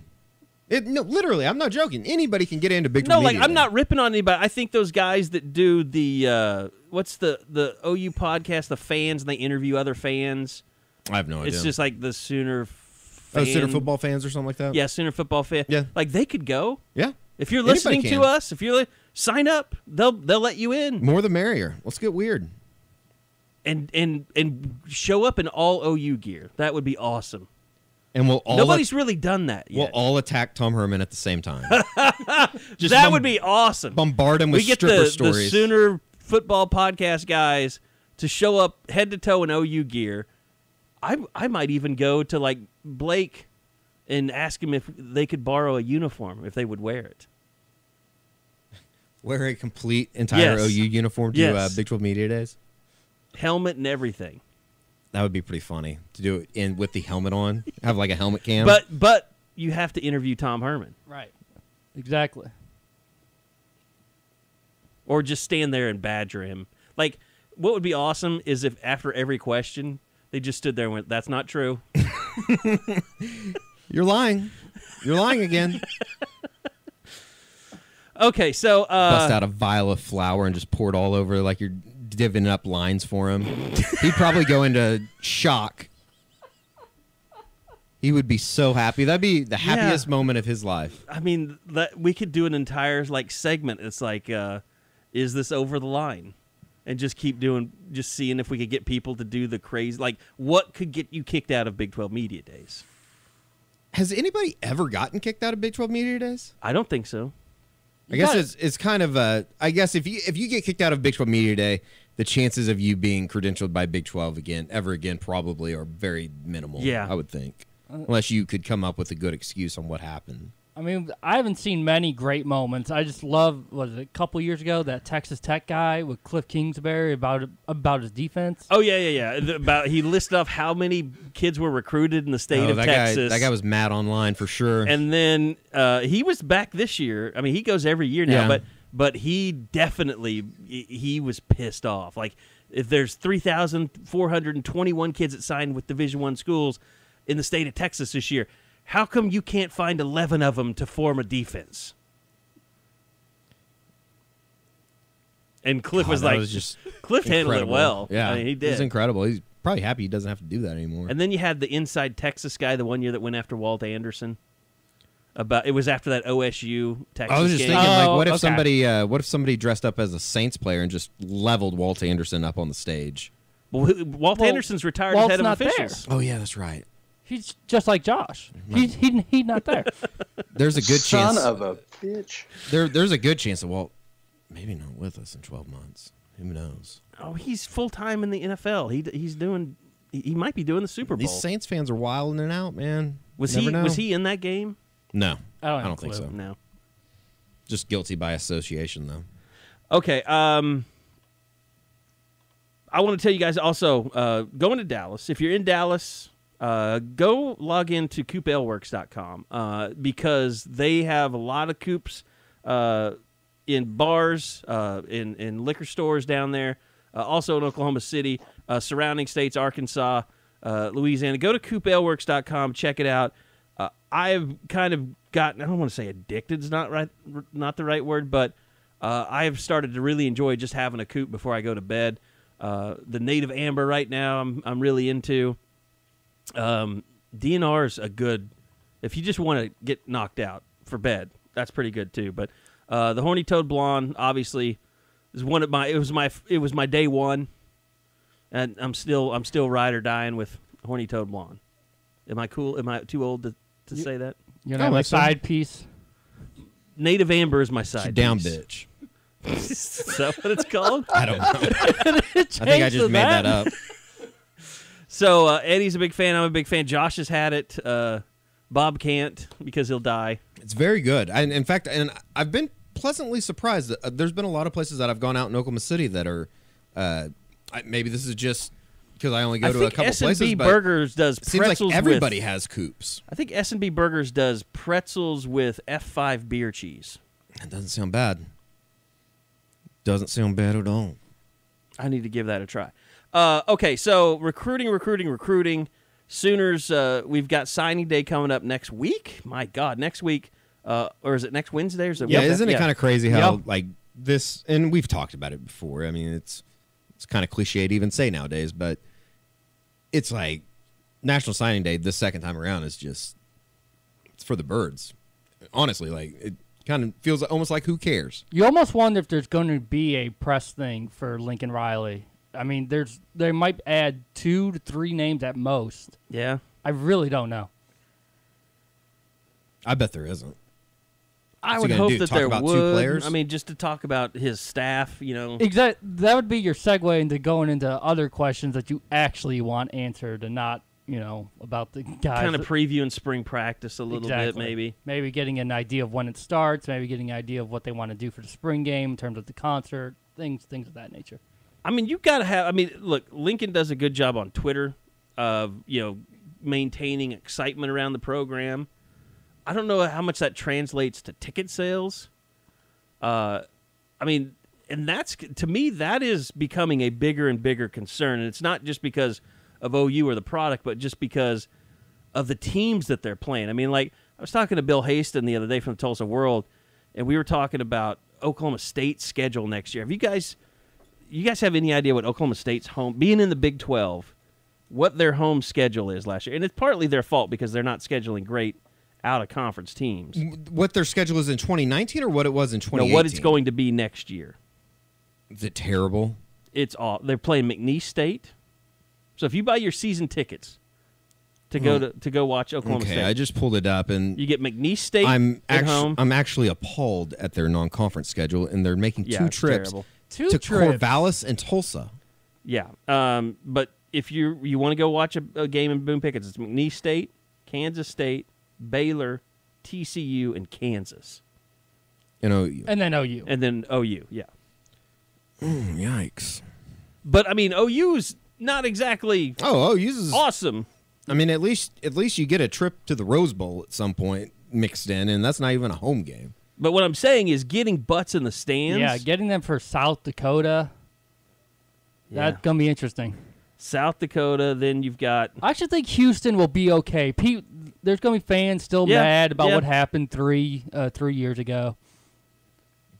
No, literally, I'm not joking. Anybody can get into Big 12 Media. I'm not ripping on anybody. I think those guys that do the what's the OU podcast, the fans, and they interview other fans. I have no idea. It's just like the Sooner Sooner football fans or something like that? Yeah, Sooner football fan. Yeah. Like, they could go. Yeah. If you're listening to us, sign up. They'll let you in. More the merrier. Let's get weird. And show up in all OU gear. That would be awesome. And nobody's really done that yet. We'll all attack Tom Herman at the same time. That would be awesome. Bombard him with stripper stories. We get the Sooner football podcast guys to show up head to toe in OU gear. I might even go to like Blake and ask him if they could borrow a uniform, if they would wear it. Wear a complete entire OU uniform to Big 12 Media Days? Helmet and everything. That would be pretty funny to do it with the helmet on. Have like a helmet cam. But you have to interview Tom Herman. Right. Exactly. Or just stand there and badger him. Like, what would be awesome is if after every question, they just stood there and went, "That's not true." You're lying. You're lying again. Okay, so... Bust out a vial of flour and just pour it all over like you're divvying up lines for him. He'd probably go into shock. He would be so happy. That'd be the happiest moment of his life. I mean, we could do an entire segment. It's like, is this over the line? And just keep seeing if we could get people to do the crazy. Like, what could get you kicked out of Big 12 Media Days? Has anybody ever gotten kicked out of Big 12 Media Days? I don't think so. I guess it's kind of I guess if you get kicked out of Big 12 Media Day, the chances of you being credentialed by Big 12 ever again probably are very minimal. Yeah, I would think, unless you could come up with a good excuse on what happened. I mean, I haven't seen many great moments. I just love, was it a couple years ago, that Texas Tech guy with Cliff Kingsbury about his defense? Oh, yeah. He listed off how many kids were recruited in the state of Texas. That guy was mad online for sure. And then he was back this year. I mean, he goes every year now, but he definitely he was pissed off. Like, if there's 3,421 kids that signed with Division I schools in the state of Texas this year, how come you can't find 11 of them to form a defense? And Cliff was like, Cliff handled it well. Yeah, I mean, he did. It was incredible. He's probably happy he doesn't have to do that anymore. And then you had the inside Texas guy, the one year that went after Walt Anderson. It was after that OSU Texas I was just game. thinking, what if somebody dressed up as a Saints player and just leveled Walt Anderson up on the stage? Well, Walt Anderson's retired as head of officials. Oh yeah, that's right. He's just like Josh. He's not there. There's a good chance. Son of a bitch. There's a good chance that Walt maybe not with us in 12 months. Who knows? Oh, he's full time in the NFL. He might be doing the Super Bowl. These Saints fans are wilding out, man. Was he in that game? No, I don't think so. No, just guilty by association, though. Okay. I want to tell you guys also, going to Dallas. If you're in Dallas, go log into CoopAleWorks.com because they have a lot of coops in bars, in liquor stores down there, also in Oklahoma City, surrounding states, Arkansas, Louisiana. Go to CoopAleWorks.com, check it out. I've kind of gotten, I don't want to say addicted is not the right word, but I have started to really enjoy just having a coop before I go to bed. The native amber right now I'm really into. DNR's a good, if you just want to get knocked out for bed, that's pretty good too. But the Horny Toad Blonde obviously is one of it was my day one, and I'm still ride or dying with Horny Toad Blonde. Am I cool? Am I too old to say that? You're not my side piece. Native Amber is my side down piece. bitch. Is that what it's called? I don't know. I think I just made that up. So Eddie's a big fan. I'm a big fan. Josh has had it. Bob can't because he'll die. It's very good. In fact, I've been pleasantly surprised that there's been a lot of places that I've gone out in Oklahoma City that are maybe this is just because I only go to a couple places. S&B Burgers does pretzels. Seems like everybody has coops. I think S&B Burgers does pretzels with F5 beer cheese. That doesn't sound bad. Doesn't sound bad at all. I need to give that a try. Okay, so recruiting. Sooners, we've got signing day coming up next week. My God, next week. Or is it next Wednesday? Or is it isn't it kind of crazy how like this, and we've talked about it before. I mean, it's kind of cliche to even say nowadays, but it's like National Signing Day the second time around is just, it's for the birds. Honestly, like it kind of feels almost like who cares? You almost wonder if there's going to be a press thing for Lincoln Riley. I mean, they might add 2 to 3 names at most. Yeah. I really don't know. I bet there isn't. I would hope that there would. I mean, just to talk about his staff, you know. Exactly. That would be your segue into going into other questions that you actually want answered and not, about the guys. Kind of previewing spring practice a little bit, maybe. Maybe getting an idea of when it starts, maybe getting an idea of what they want to do for the spring game in terms of the concert, things of that nature. I mean, you've got to have. I mean, look, Lincoln does a good job on Twitter of maintaining excitement around the program. I don't know how much that translates to ticket sales. I mean, and that's, to me, that is becoming a bigger and bigger concern. And it's not just because of OU or the product, but just because of the teams that they're playing. I mean, like, I was talking to Bill Haston the other day from the Tulsa World, and we were talking about Oklahoma State's schedule next year. Have you guys have any idea what Oklahoma State's home, being in the Big 12, what their home schedule is last year? And it's partly their fault because they're not scheduling great out-of-conference teams. What their schedule is in 2019 or what it was in 2018? No, what it's going to be next year. Is it terrible? It's all. They're playing McNeill State. So if you buy your season tickets to go watch Oklahoma State. Okay, I just pulled it up and you get McNeill State at home. I'm actually appalled at their non-conference schedule, and they're making two trips terrible. to Corvallis and Tulsa. Yeah, but if you want to go watch a game in Boone Pickens, it's McNeill State, Kansas State, Baylor, TCU, and Kansas. And OU. And then OU. And then OU, yeah. Yikes. But, I mean, OU's not exactly OU's is awesome. I mean, at least you get a trip to the Rose Bowl at some point mixed in, and that's not even a home game. But what I'm saying is getting butts in the stands. Yeah, getting them for South Dakota. Yeah. That's going to be interesting. South Dakota, then you've got... I actually think Houston will be okay. There's going to be fans still mad about what happened 3 years ago.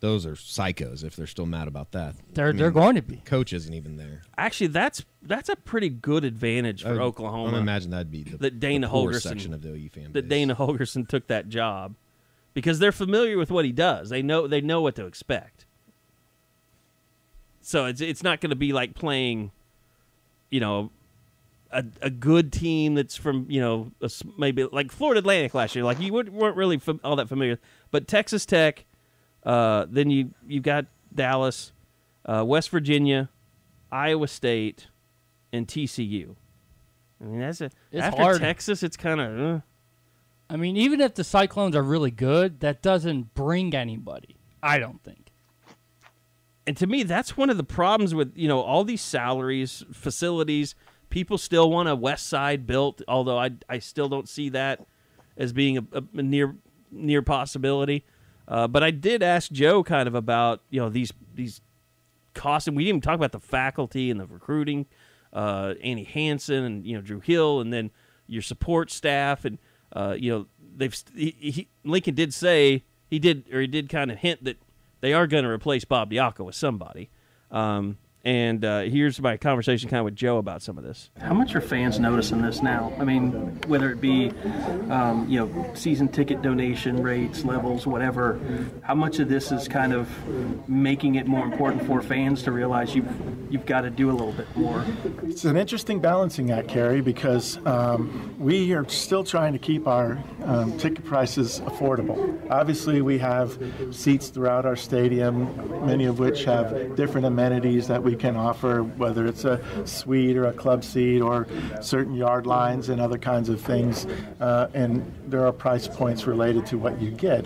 Those are psychos if they're still mad about that. They're going to be. Coach isn't even there. Actually, that's a pretty good advantage for Oklahoma. I imagine that'd be the poor section of the OU fan base. That Dana Holgerson took that job because they're familiar with what he does. They know what to expect. So it's not going to be like playing, a good team that's from maybe like Florida Atlantic last year. Like you weren't really all that familiar, but Texas Tech. Then you've got Dallas, West Virginia, Iowa State, and TCU. I mean, after hard. Texas, it's kind of. I mean, even if the Cyclones are really good, that doesn't bring anybody. I don't think. And to me, that's one of the problems with all these salaries, facilities. People still want a West Side built, although I still don't see that as being a near possibility. But I did ask Joe kind of about these costs, and we didn't even talk about the faculty and the recruiting, Annie Hansen and Drew Hill, and then your support staff, and Lincoln did say he did kind of hint that they are going to replace Bob Diaco with somebody. And here's my conversation kind of with Joe about some of this. How much are fans noticing this now? I mean, whether it be, season ticket donation rates, levels, whatever, how much of this is kind of making it more important for fans to realize you've got to do a little bit more? It's an interesting balancing act, Carey, because we are still trying to keep our ticket prices affordable. Obviously, we have seats throughout our stadium, many of which have different amenities that we can offer, whether it's a suite or a club seat or certain yard lines and other kinds of things. And there are price points related to what you get,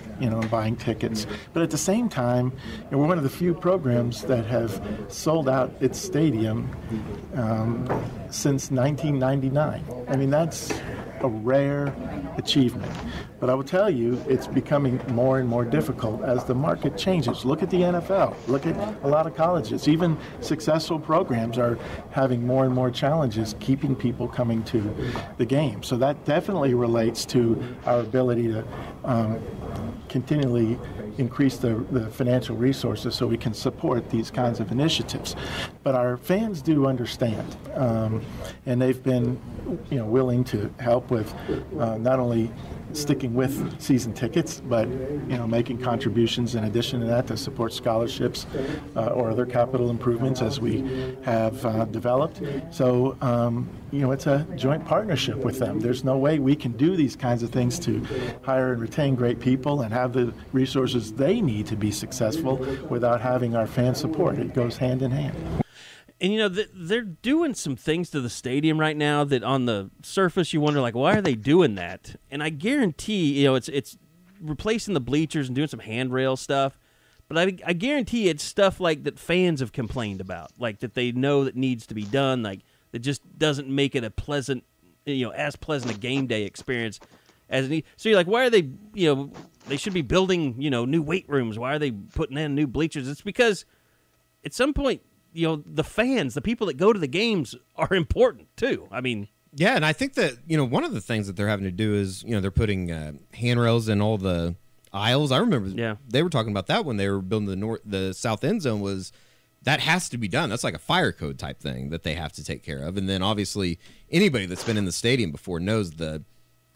buying tickets. But at the same time, we're one of the few programs that have sold out its stadium since 1999. I mean, that's a rare achievement. But I will tell you, it's becoming more and more difficult as the market changes. Look at the NFL. Look at a lot of colleges. Even successful programs are having more and more challenges keeping people coming to the game. So that definitely relates to our ability to continually increase the financial resources so we can support these kinds of initiatives. But our fans do understand, and they've been willing to help with not only sticking with season tickets, but making contributions in addition to that to support scholarships or other capital improvements as we have developed. So it's a joint partnership with them. There's no way we can do these kinds of things to hire and retain great people and have the resources they need to be successful without having our fan support. It goes hand in hand. And, they're doing some things to the stadium right now that on the surface you wonder, like, why are they doing that? And I guarantee, it's replacing the bleachers and doing some handrail stuff. But I guarantee it's stuff like that fans have complained about, like that they know that needs to be done, like that just doesn't make it a pleasant, as pleasant a game day experience as it needs. So you're like, why are they, they should be building, new weight rooms. Why are they putting in new bleachers? It's because at some point, the fans, the people that go to the games are important too. I mean, yeah, and I think that, one of the things that they're having to do is, they're putting handrails in all the aisles. I remember they were talking about that when they were building the south end zone. Was that has to be done. That's like a fire code type thing that they have to take care of. And then obviously anybody that's been in the stadium before knows the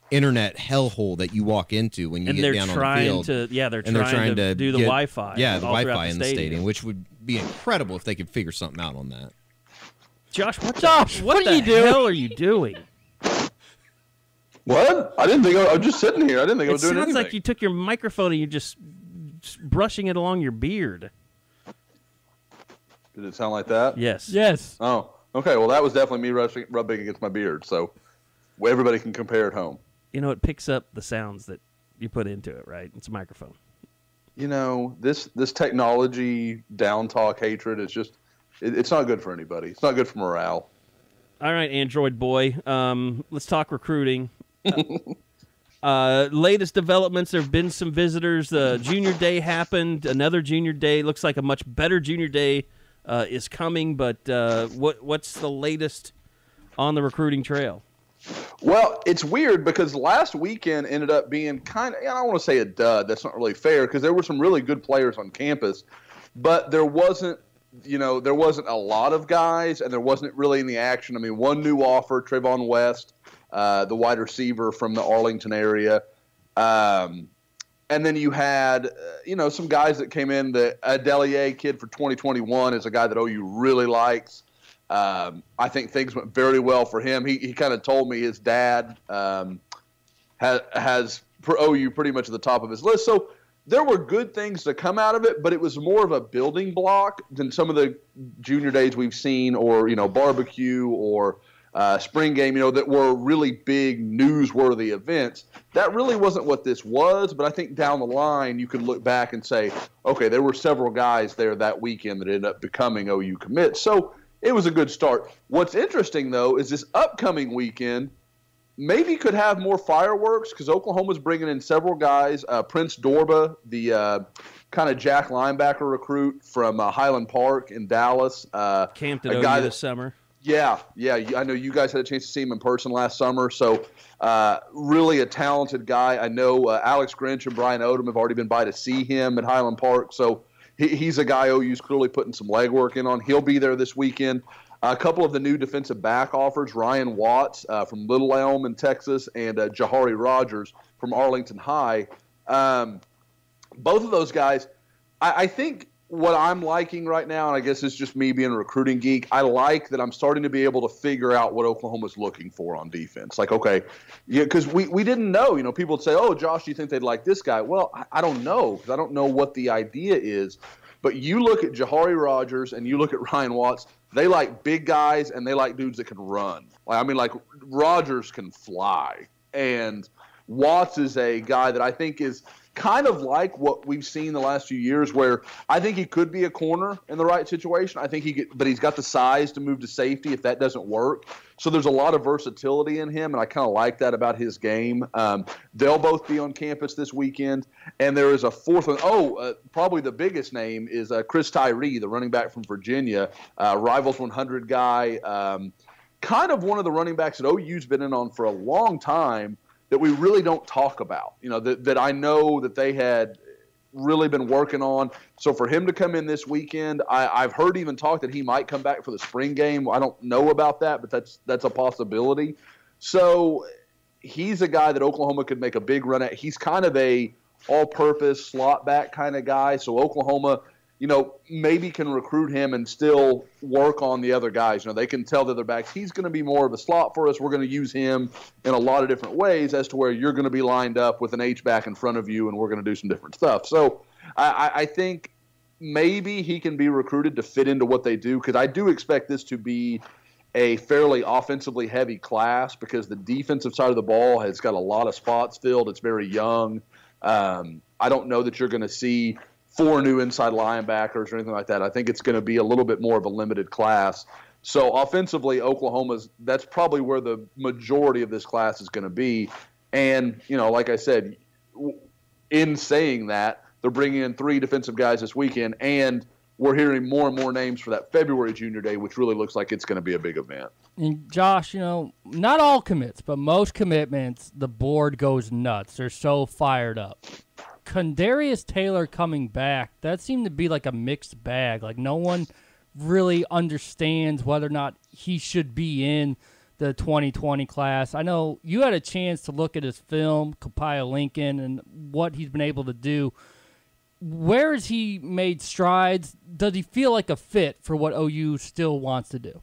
internet hellhole that you walk into when you get down on the field. They're trying to do the Wi-Fi. Yeah, the Wi-Fi in the stadium, which would be incredible if they could figure something out on that. Josh, what the hell are you doing? What? I didn't think I was just sitting here. I didn't think I was doing anything. It sounds like you took your microphone and you're just brushing it along your beard. Did it sound like that? Yes. Yes. Oh, okay. Well, that was definitely me rubbing against my beard, so everybody can compare at home. It picks up the sounds that you put into it, right? It's a microphone. This technology down talk hatred is just it's not good for anybody. It's not good for morale. All right, Android boy. Let's talk recruiting. Latest developments, there have been some visitors. Junior Day happened. Another Junior Day. Looks like a much better Junior Day is coming, but what's the latest on the recruiting trail? Well, it's weird because last weekend ended up being kind of, I don't want to say a dud. That's not really fair because there were some really good players on campus, but there wasn't a lot of guys, and there wasn't really any action. I mean, one new offer, Trayvon West, the wide receiver from the Arlington area. And then you had, some guys that came in. The Adelier kid for 2021 is a guy that OU really likes. I think things went very well for him. He kind of told me his dad has OU pretty much at the top of his list. So there were good things to come out of it, but it was more of a building block than some of the junior days we've seen, or barbecue or spring game, that were really big newsworthy events. That really wasn't what this was, but I think down the line you can look back and say, okay, there were several guys there that weekend that ended up becoming OU commits. So it was a good start. What's interesting, though, is this upcoming weekend maybe could have more fireworks because Oklahoma's bringing in several guys. Prince Dorba, the kind of jack linebacker recruit from Highland Park in Dallas. Camped at OU this summer. Yeah. I know you guys had a chance to see him in person last summer. So really a talented guy. I know Alex Grinch and Brian Odom have already been by to see him at Highland Park. So he's a guy OU's clearly putting some legwork in on. He'll be there this weekend. A couple of the new defensive back offers, Ryan Watts from Little Elm in Texas and Jahari Rogers from Arlington High. Both of those guys, I think what I'm liking right now, and I guess it's just me being a recruiting geek, I like that I'm starting to be able to figure out what Oklahoma's looking for on defense. Like, okay, because we didn't know. People would say, oh, Josh, do you think they'd like this guy? Well, I don't know because I don't know what the idea is. But you look at Jahari Rogers and you look at Ryan Watts, they like big guys and they like dudes that can run. Like Rogers can fly. And Watts is a guy that I think is kind of like what we've seen the last few years, where I think he could be a corner in the right situation. I think but he's got the size to move to safety if that doesn't work. So there's a lot of versatility in him, and I kind of like that about his game. They'll both be on campus this weekend, and there is a fourth one. Probably the biggest name is Chris Tyree, the running back from Virginia, Rivals 100 guy, kind of one of the running backs that OU's been in on for a long time that we really don't talk about, that I know that they had really been working on. So for him to come in this weekend, I've heard even talk that he might come back for the spring game. I don't know about that, but that's a possibility. So he's a guy that Oklahoma could make a big run at. He's kind of a all-purpose slot back kind of guy. So Oklahoma, maybe can recruit him and still work on the other guys. They can tell the other backs, he's going to be more of a slot for us. We're going to use him in a lot of different ways as to where you're going to be lined up with an H-back in front of you, and we're going to do some different stuff. So I think maybe he can be recruited to fit into what they do, because I do expect this to be a fairly offensively heavy class because the defensive side of the ball has got a lot of spots filled. It's very young. I don't know that you're going to see 4 new inside linebackers or anything like that. I think it's going to be a little bit more of a limited class. So offensively, that's probably where the majority of this class is going to be. And, like I said, in saying that, they're bringing in 3 defensive guys this weekend, and we're hearing more and more names for that February Junior Day, which really looks like it's going to be a big event. And Josh, not all commits, but most commitments, the board goes nuts. They're so fired up. Kundarrius Taylor coming back, that seemed to be like a mixed bag. Like no one really understands whether or not he should be in the 2020 class. I know you had a chance to look at his film, compile Lincoln, and what he's been able to do. Where has he made strides? Does he feel like a fit for what OU still wants to do?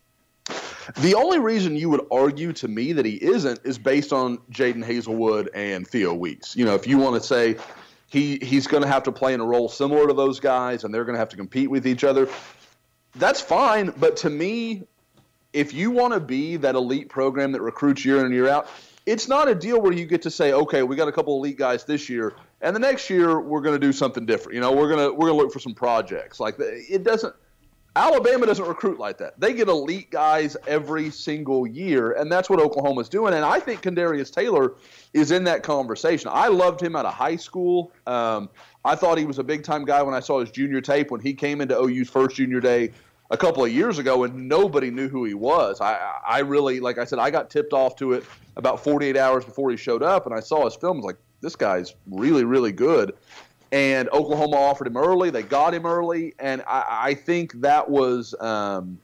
The only reason you would argue to me that he isn't is based on Jaden Hazelwood and Theo Weeks. If you want to say he's going to have to play in a role similar to those guys and they're going to have to compete with each other, that's fine. But to me, if you want to be that elite program that recruits year in and year out, it's not a deal where you get to say, okay, we got a couple elite guys this year, and the next year we're going to do something different. We're going to look for some projects. Like it doesn't. Alabama doesn't recruit like that. They get elite guys every single year, and that's what Oklahoma's doing. And I think Kundarrius Taylor is in that conversation. I loved him out of high school. I thought he was a big-time guy when I saw his junior tape when he came into OU's first junior day a couple of years ago, and nobody knew who he was. I really, like I said, I got tipped off to it about 48 hours before he showed up, and I saw his film. I was like, this guy's really, really good. And Oklahoma offered him early. They got him early, and I think that was, and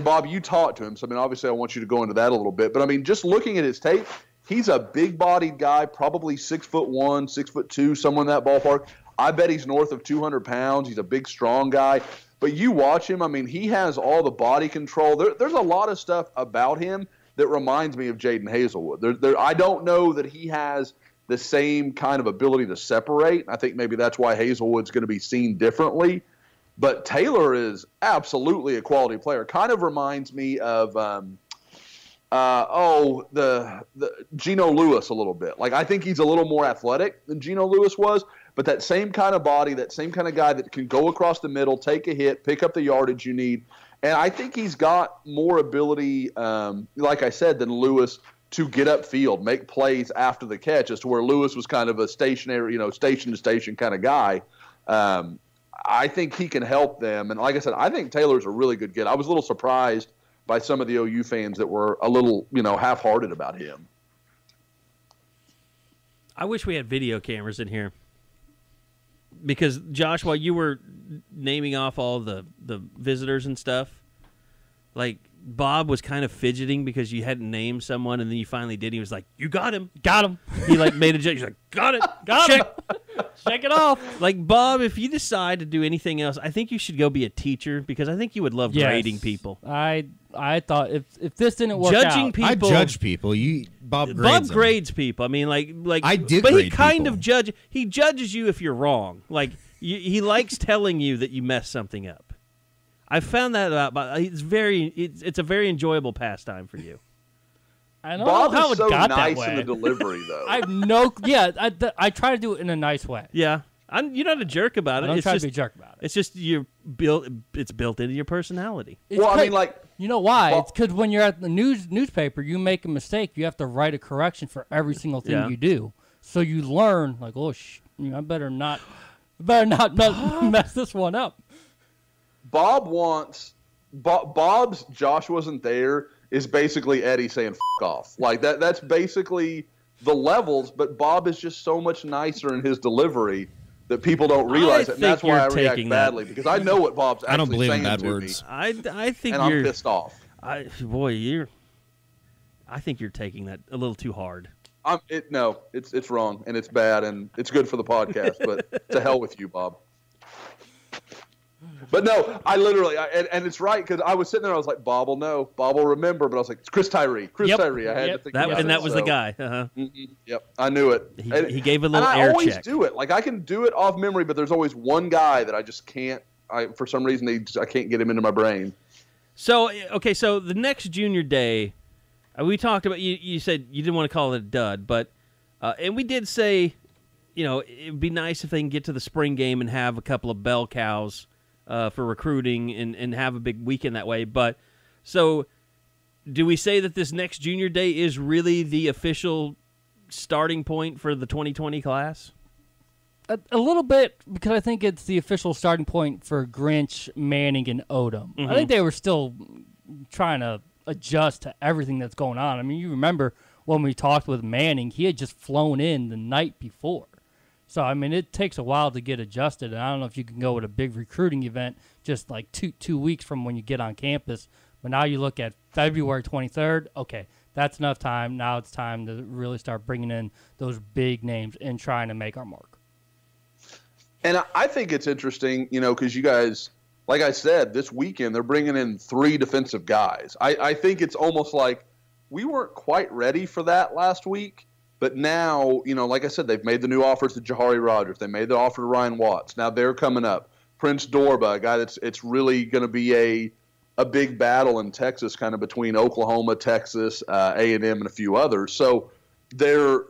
Bob, you talked to him, so obviously I want you to go into that a little bit. But just looking at his tape, he's a big-bodied guy, probably 6'1", 6'2", somewhere in that ballpark. I bet he's north of 200 pounds. He's a big, strong guy. But you watch him, he has all the body control. There's a lot of stuff about him that reminds me of Jaden Hazelwood. I don't know that he has the same kind of ability to separate. I think maybe that's why Hazelwood's going to be seen differently. But Taylor is absolutely a quality player. Kind of reminds me of the Geno Lewis a little bit. Like I think he's a little more athletic than Geno Lewis was, but that same kind of body, that same kind of guy that can go across the middle, take a hit, pick up the yardage you need. And I think he's got more ability, like I said, than Lewis to get upfield, make plays after the catch, as to where Lewis was kind of a stationary, station-to-station kind of guy. I think he can help them. And like I said, I think Taylor's a really good kid. I was a little surprised by some of the OU fans that were a little, half-hearted about him. I wish we had video cameras in here. Because, Josh, while you were naming off all the visitors and stuff, like, Bob was kind of fidgeting because you hadn't named someone, and then you finally did. He was like, "You got him, got him." He made a joke. He's like, "Got it, got him. Check it off." Like, Bob, if you decide to do anything else, I think you should go be a teacher, because I think you would love grading people. I thought if this didn't work Judging out, people, I judge people. Bob grades people. I did, but grade he kind people. of judge. He judges you if you're wrong. Like he likes telling you that you messed something up. I found that out, but it's a very enjoyable pastime for you. I don't Bob know how is it so got nice that way. in the delivery, though. I try to do it in a nice way. Yeah, you're not a jerk about it. I don't it's try just, to be a jerk about it. It's just it's built into your personality. You know why? It's because when you're at the newspaper, you make a mistake, you have to write a correction for every single thing you do. So you learn, like, I better not mess this one up. Bob's Josh wasn't there is basically Eddie saying "F off." Like that's basically the levels, but Bob is just so much nicer in his delivery that people don't realize it. And that's why I react badly, because I know what Bob's actually saying. I don't believe in bad to words. me, I think and I'm pissed off. I think you're taking that a little too hard. It's wrong, and it's bad, and it's good for the podcast, but to hell with you, Bob. But no, I literally, and it's right, because I was sitting there, I was like, Bob will know, Bob will remember, but I was like, it's Chris Tyree. Tyree. I had to think about it. And that was the guy. Uh-huh. Yep, I knew it. He gave a little air check. I always do it. Like, I can do it off memory, but there's always one guy that I just can't, for some reason, I can't get him into my brain. So, okay, so the next junior day, we talked about, you said you didn't want to call it a dud, but, and we did say, it'd be nice if they can get to the spring game and have a couple of bell cows for recruiting and have a big weekend that way. But so do we say that this next junior day is really the official starting point for the 2020 class? A little bit, because I think it's the official starting point for Grinch, Manning, and Odom. Mm-hmm. I think they were still trying to adjust to everything that's going on. I mean, you remember when we talked with Manning, he had just flown in the night before. So, I mean, it takes a while to get adjusted, and I don't know if you can go with a big recruiting event just like two weeks from when you get on campus. But now you look at February 23rd, okay, that's enough time. Now it's time to really start bringing in those big names and trying to make our mark. And I think it's interesting, because you guys, like I said, this weekend they're bringing in 3 defensive guys. I think it's almost like we weren't quite ready for that last week, but now, like I said, they've made the new offers to Jahari Rogers. They made the offer to Ryan Watts. Now they're coming up. Prince Dorba, a guy it's really going to be a big battle in Texas, kind of between Oklahoma, Texas, A&M, and a few others. So they're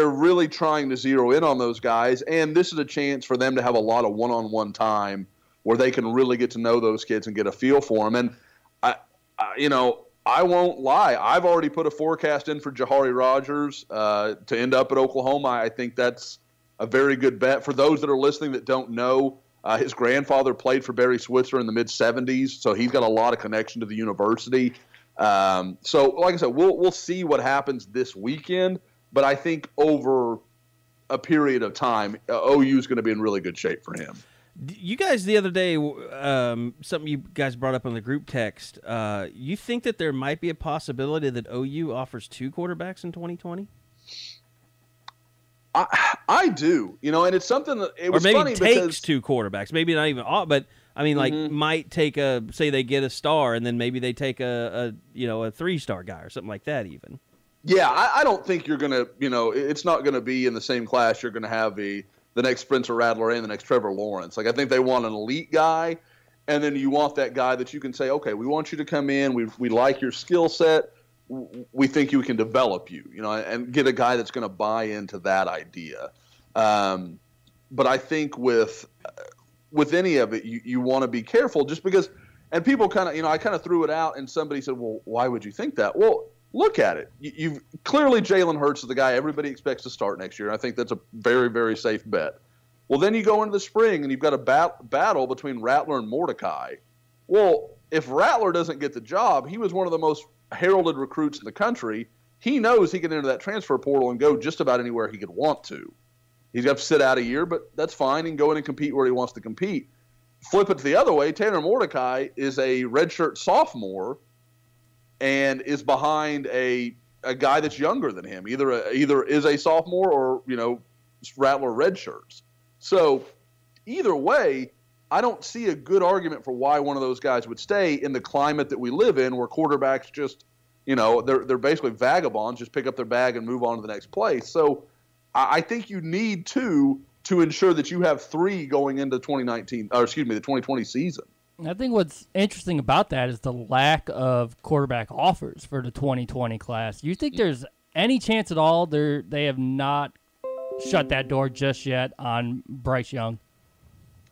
really trying to zero in on those guys, and this is a chance for them to have a lot of one-on-one time where they can really get to know those kids and get a feel for them. And I won't lie, I've already put a forecast in for Jahari Rogers to end up at Oklahoma. I think that's a very good bet. For those that are listening that don't know, his grandfather played for Barry Switzer in the mid-'70s, so he's got a lot of connection to the university. So, like I said, we'll see what happens this weekend. But I think over a period of time, OU is going to be in really good shape for him. You guys, the other day, something you guys brought up on the group text, you think that there might be a possibility that OU offers 2 quarterbacks in 2020? I do, and it's something that it was funny. Or funny maybe takes because 2 quarterbacks, maybe not even all, but I mean, like might take say they get a star, and then maybe they take a 3-star guy or something like that even. Yeah, I don't think you're going to, it's not going to be in the same class. You're going to have the next Spencer Rattler and the next Trevor Lawrence. Like, I think they want an elite guy, and then you want that guy that you can say, okay, we want you to come in. We like your skill set. We think you can develop you, and get a guy that's going to buy into that idea. But I think with any of it, you want to be careful just because – and people kind of – I kind of threw it out, and somebody said, well, why would you think that? Well – look at it. You've clearly Jalen Hurts is the guy everybody expects to start next year. I think that's a very, very safe bet. Well, then you go into the spring and you've got a battle between Rattler and Mordecai. Well, if Rattler doesn't get the job, he was one of the most heralded recruits in the country. He knows he can enter that transfer portal and go just about anywhere he could want to. He's got to sit out a year, but that's fine. He can go in and compete where he wants to compete. Flip it to the other way. Tanner Mordecai is a redshirt sophomore and is behind a guy that's younger than him. Either is a sophomore or, Rattler redshirts. So either way, I don't see a good argument for why one of those guys would stay in the climate that we live in where quarterbacks just, they're basically vagabonds, just pick up their bag and move on to the next place. So I think you need to ensure that you have 3 going into the 2020 season. I think what's interesting about that is the lack of quarterback offers for the 2020 class. You think there's any chance at all they have not shut that door just yet on Bryce Young?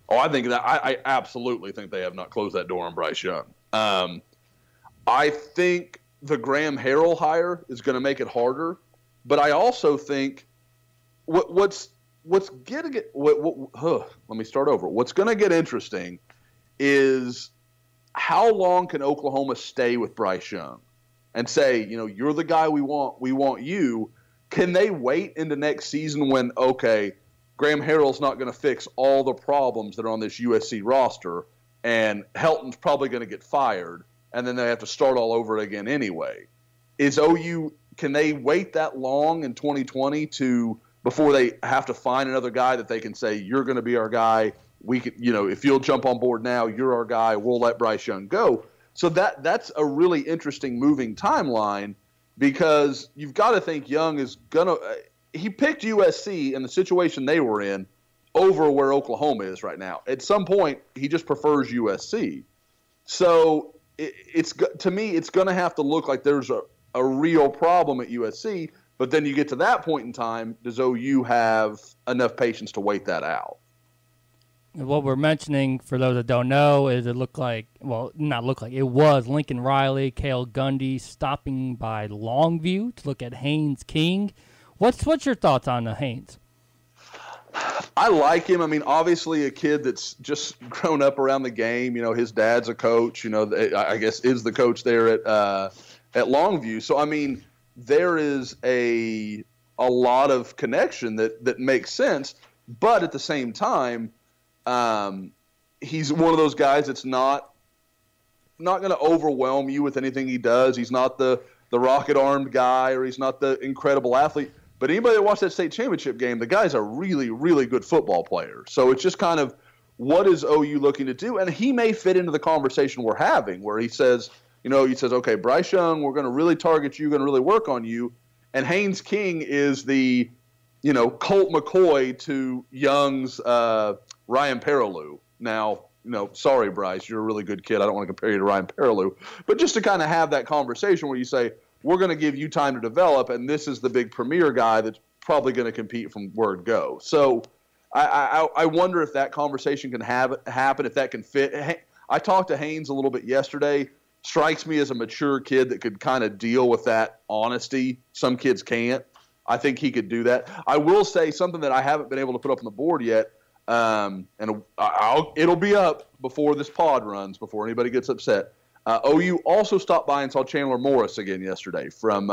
Oh, I think that I absolutely think they have not closed that door on Bryce Young. I think the Graham Harrell hire is going to make it harder, but I also think what's going to get let me start over. What's going to get interesting is how long can Oklahoma stay with Bryce Young and say, you're the guy we want you. Can they wait into next season when, okay, Graham Harrell's not going to fix all the problems that are on this USC roster and Helton's probably going to get fired and then they have to start all over again anyway. Can they wait that long in 2020 before they have to find another guy that they can say, you're going to be our guy? We could, if you'll jump on board now, you're our guy. We'll let Bryce Young go. So that's a really interesting moving timeline because you've got to think Young is he picked USC in the situation they were in over where Oklahoma is right now. At some point, he just prefers USC. So to me, it's going to have to look like there's a real problem at USC But then you get to that point in time, does OU have enough patience to wait that out? What we're mentioning, for those that don't know, is it was Lincoln Riley, Cale Gundy stopping by Longview to look at Haynes King. What's your thoughts on Haynes? I like him. I mean, obviously a kid that's just grown up around the game. You know, his dad's a coach. You know, I guess is the coach there at Longview. So, I mean, there is a lot of connection that makes sense. But at the same time, he's one of those guys that's not going to overwhelm you with anything he does. He's not the rocket-armed guy, or he's not the incredible athlete. But anybody that watched that state championship game, the guy's a really, really good football player. So it's just kind of, what is OU looking to do? And he may fit into the conversation we're having, where he says, okay, Bryce Young, we're going to really target you, going to really work on you. And Haynes King is the, Colt McCoy to Young's Ryan Perrilloux. Now, sorry, Bryce, you're a really good kid. I don't want to compare you to Ryan Perrilloux. But just to kind of have that conversation where you say, we're going to give you time to develop, and this is the big premier guy that's probably going to compete from word go. So I wonder if that conversation can happen, if that can fit. I talked to Haynes a little bit yesterday. Strikes me as a mature kid that could kind of deal with that honesty. Some kids can't. I think he could do that. I will say something that I haven't been able to put up on the board yet, and it'll be up before this pod runs, before anybody gets upset. OU also stopped by and saw Chandler Morris again yesterday from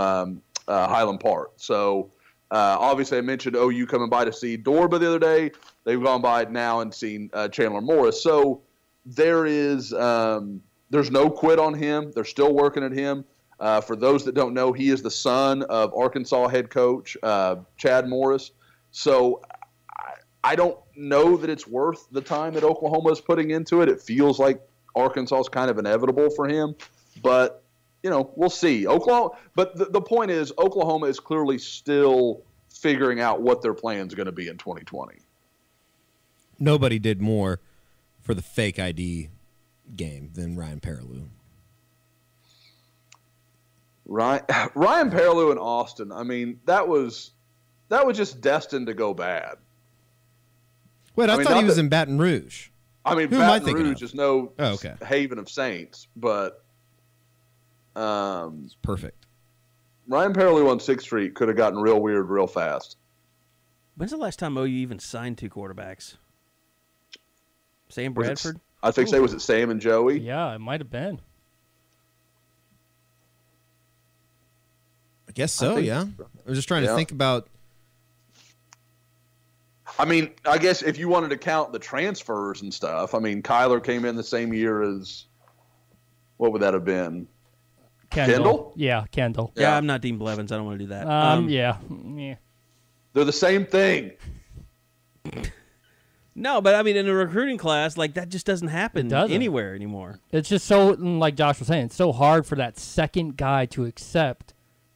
Highland Park. So obviously I mentioned OU coming by to see Dorba the other day. They've gone by now and seen Chandler Morris. So there's no quit on him. They're still working at him. For those that don't know, he is the son of Arkansas head coach Chad Morris. So I don't know that it's worth the time that Oklahoma is putting into it. It feels like Arkansas is kind of inevitable for him, but we'll see. Oklahoma, but the point is, Oklahoma is clearly still figuring out what their plan is going to be in 2020. Nobody did more for the fake ID game than Ryan Perrilloux. Ryan Perrilloux in Austin. I mean, that was just destined to go bad. Wait, I thought he was in Baton Rouge. I mean, Baton Rouge is no haven of saints, but it's perfect. Ryan Perrilloux on 6th Street could have gotten real weird real fast. When's the last time OU even signed 2 quarterbacks? Sam Bradford? I think was it Sam and Joey? Yeah, it might have been. I guess so, yeah. I was just trying to think about. I mean, I guess if you wanted to count the transfers and stuff, I mean, Kyler came in the same year as, what would that have been? Kendall? Yeah, Kendall. Yeah, I'm not Dean Blevins. I don't want to do that. Yeah. They're the same thing. No, but I mean, in a recruiting class, like that just doesn't happen anywhere anymore. It's just so, like Josh was saying, it's so hard for that second guy to accept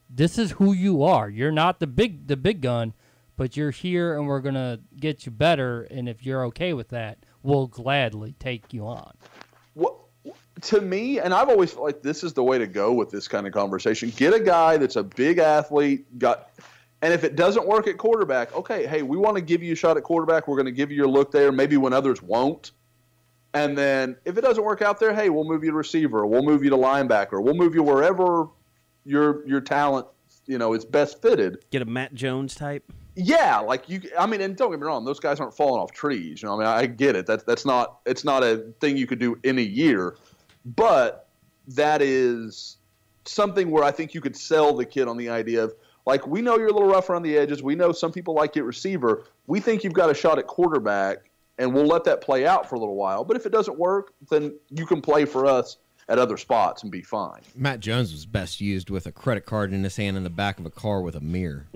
this is who you are. You're not the big gun, but you're here and we're going to get you better. And if you're okay with that, we'll gladly take you on. Well, to me, and I've always felt like this is the way to go with this kind of conversation. Get a guy that's a big athlete, and if it doesn't work at quarterback, okay, hey, we want to give you a shot at quarterback. We're going to give you your look there, maybe when others won't. And then if it doesn't work out there, hey, we'll move you to receiver. We'll move you to linebacker. We'll move you wherever your talent, is best fitted. Get a Matt Jones type. Yeah, and don't get me wrong, those guys aren't falling off trees. I get it. It's not a thing you could do in a year, but that is something where I think you could sell the kid on the idea of, like, we know you're a little rough around the edges. We know some people like you at receiver. We think you've got a shot at quarterback, and we'll let that play out for a little while. But if it doesn't work, then you can play for us at other spots and be fine. Matt Jones was best used with a credit card in his hand in the back of a car with a mirror.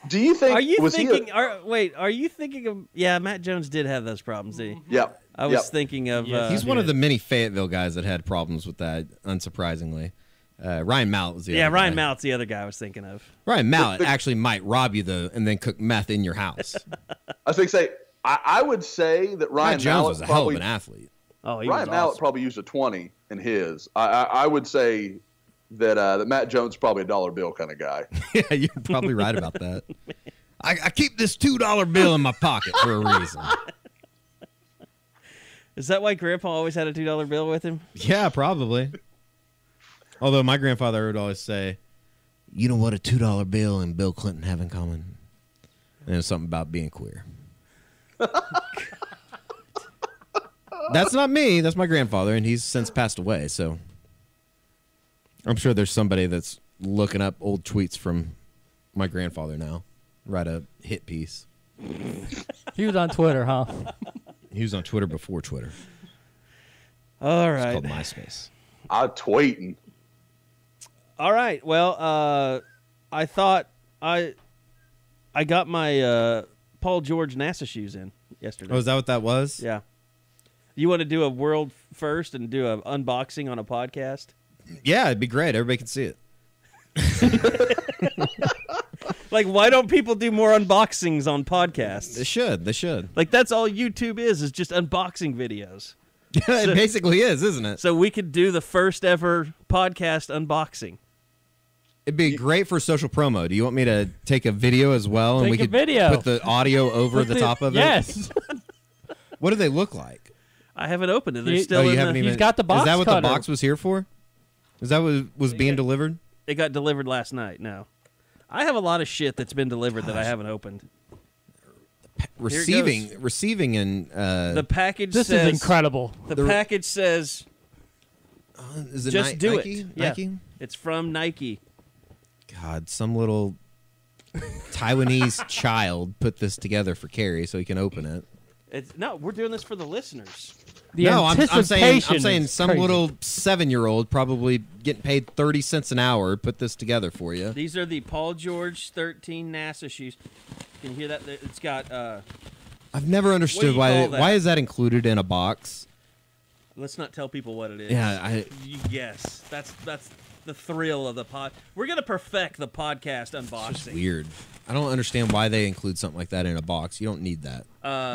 Do you think? Are you thinking of? Yeah, Matt Jones did have those problems. Did he? Yeah. I was thinking of. He's one of the many Fayetteville guys that had problems with that. Unsurprisingly, Ryan Mallett was the other guy. Ryan Mallett's the other guy I was thinking of. Ryan Mallett actually might rob you and then cook meth in your house. I was going to say, I would say that Ryan Jones Mallett was a hell of an athlete. Oh, Ryan Mallett probably used a 20 in his. I would say that Matt Jones is probably a dollar bill kind of guy. Yeah, you're probably right about that. I keep this $2 bill in my pocket for a reason. Is that why Grandpa always had a $2 bill with him? Yeah, probably. Although my grandfather would always say, you know what a $2 bill and Bill Clinton have in common? And it was something about being queer. That's not me. That's my grandfather, and he's since passed away, so I'm sure there's somebody that's looking up old tweets from my grandfather now. Write a hit piece. He was on Twitter, huh? He was on Twitter before Twitter. All It's right. called MySpace. I'm tweeting. All right. Well, I thought I got my Paul George NASA shoes in yesterday. Oh, is that what that was? Yeah. You want to do a world first and do an unboxing on a podcast? Yeah, it'd be great. Everybody can see it. Like, why don't people do more unboxings on podcasts? They should. They should. Like, that's all YouTube is just unboxing videos. It basically is, isn't it? So we could do the first ever podcast unboxing. It'd be great for social promo. Do you want me to take a video as well? And Take we a could video. put the audio over the top of it? Yes. What do they look like? I haven't opened it. They're You- still you in haven't the... even. He's got the box Is that what cutter. the box was here for? Is that what was being delivered? It got delivered last night. No. I have a lot of shit that's been delivered that I haven't opened. Receiving, and The package This says... is incredible. The package says... is it Just do Nike? it. Yeah. Nike? It's from Nike. God, some little Taiwanese child put this together for Carey so he can open it. No, we're doing this for the listeners. The No, I'm saying anticipation is some crazy. little 7-year-old probably getting paid 30 cents an hour put this together for you. These are the Paul George 13 NASA shoes. Can you hear that? It's got... I've never What do understood you why call that? why is that included in a box? Let's not tell people what it is. Yeah, You guess. That's the thrill of the pod. We're going to perfect the podcast it's unboxing. weird. I don't understand why they include something like that in a box. You don't need that.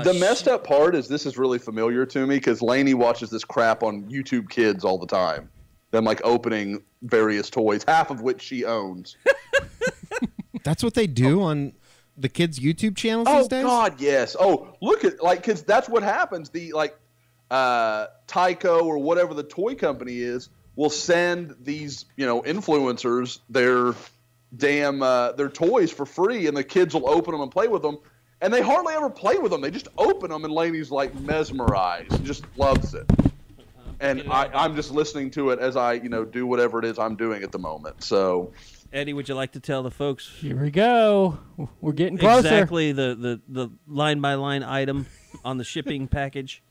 The messed up part is this is really familiar to me because Lainey watches this crap on YouTube Kids all the time. Them like opening various toys, half of which she owns. That's what they do on the kids' YouTube channels Oh these days? God, yes. Oh, look at because that's what happens. The Tyco or whatever the toy company is will send these influencers their toys for free, and the kids will open them and play with them. And they hardly ever play with them. They just open them, and Lainey's like mesmerized, just loves it. And I'm just listening to it as I do whatever it is I'm doing at the moment. So. Eddie, would you like to tell the folks Here we go. We're getting closer. exactly the line-by-line item on the shipping package?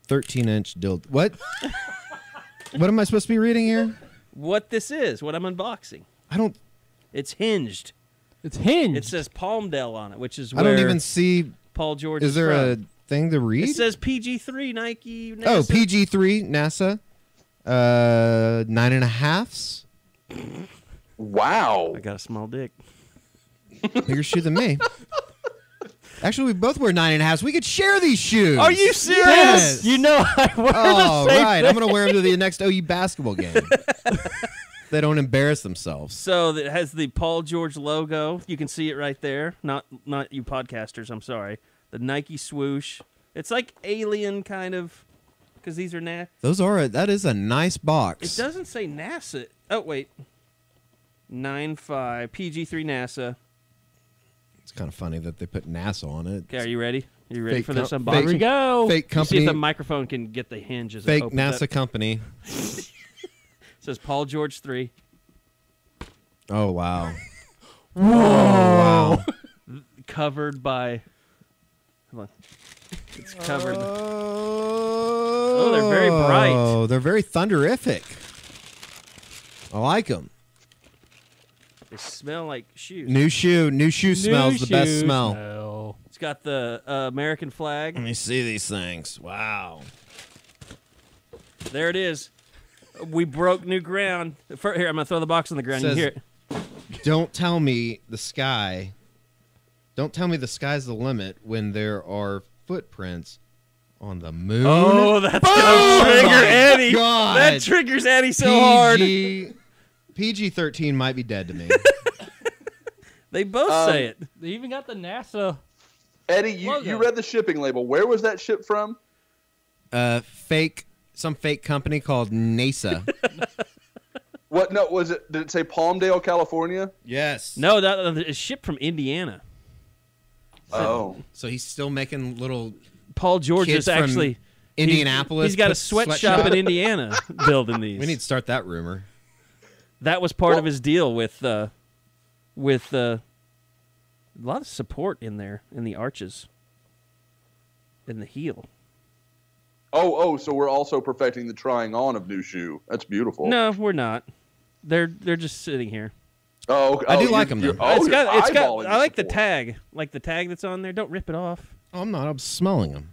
13-inch dildo. What? What am I supposed to be reading here? What this is, what I'm unboxing. I don't It's hinged. It's hinged. It says Palmdale on it, which is I where don't even see. Paul George Is there from. a thing to read? It says PG-3 Nike. NASA. Oh, PG-3 NASA. 9.5s. Wow. I got a small dick. Bigger shoe than me. Actually, we both wear 9.5s. We could share these shoes. Are you serious? Yes. You know I wear Oh, the same right. thing. I'm going to wear them to the next OU basketball game. They don't embarrass themselves. So it has the Paul George logo. You can see it right there. Not you podcasters. I'm sorry. The Nike swoosh. It's like alien kind of, because these are That is a nice box. It doesn't say NASA. Oh wait. 9.5 PG-3 NASA. It's kind of funny that they put NASA on it. Okay, are you ready? You ready Fake for this com- unboxing? Here we go. Fake You see company. if the microphone can get the hinge as it Fake opens NASA up. company. It says Paul George 3. Oh, wow. Whoa. Wow. Covered by... Hold on. It's covered. Oh, they're very bright. Oh, they're very thunderific. I like them. They smell like shoes. New shoe smells the best shoes smell. It's got the American flag. Let me see these things. Wow. There it is. We broke new ground. Here, I'm going to throw the box on the ground. You Says- hear it. Don't tell me the sky. Don't tell me the sky's the limit when there are footprints On the moon. Oh, that's gonna trigger Eddie. God. That triggers Eddie so hard. PG-13 might be dead to me. They both say it. They even got the NASA. Eddie, you read the shipping label. Where was that ship from? Some fake company called NASA. What? No, was it? Did it say Palmdale, California? Yes. No, that is shipped from Indiana. Oh, So he's still making little Paul George kids is actually from Indianapolis. He's got a put sweatshop in Indiana building these. We need to start that rumor. That was part of his deal with a lot of support in there in the arches, in the heel. Oh, so we're also perfecting the trying on of new shoe. That's beautiful. No, we're not. They're just sitting here. Oh, okay. I do like them though. It's got. I like the tag, that's on there. Don't rip it off. Oh, I'm not. I'm smelling them.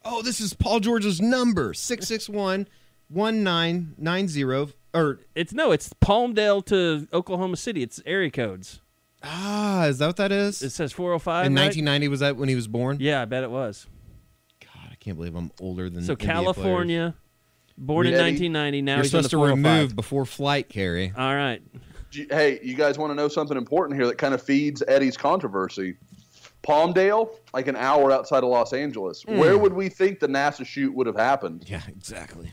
Oh, this is Paul George's number 661-1990. Or it's Palmdale to Oklahoma City. It's area codes. is that what that is? It says 405. In right? 1990, was that when he was born? Yeah, I bet it was. God, I can't believe I'm older than. So NBA California, born in Eddie, 1990. Now You're he's on the supposed to 405. remove before flight, Carey. All right. Hey, you guys want to know something important here that kind of feeds Eddie's controversy? Palmdale, like an hour outside of Los Angeles. Where would we think the NASA shoot would have happened? Yeah, exactly.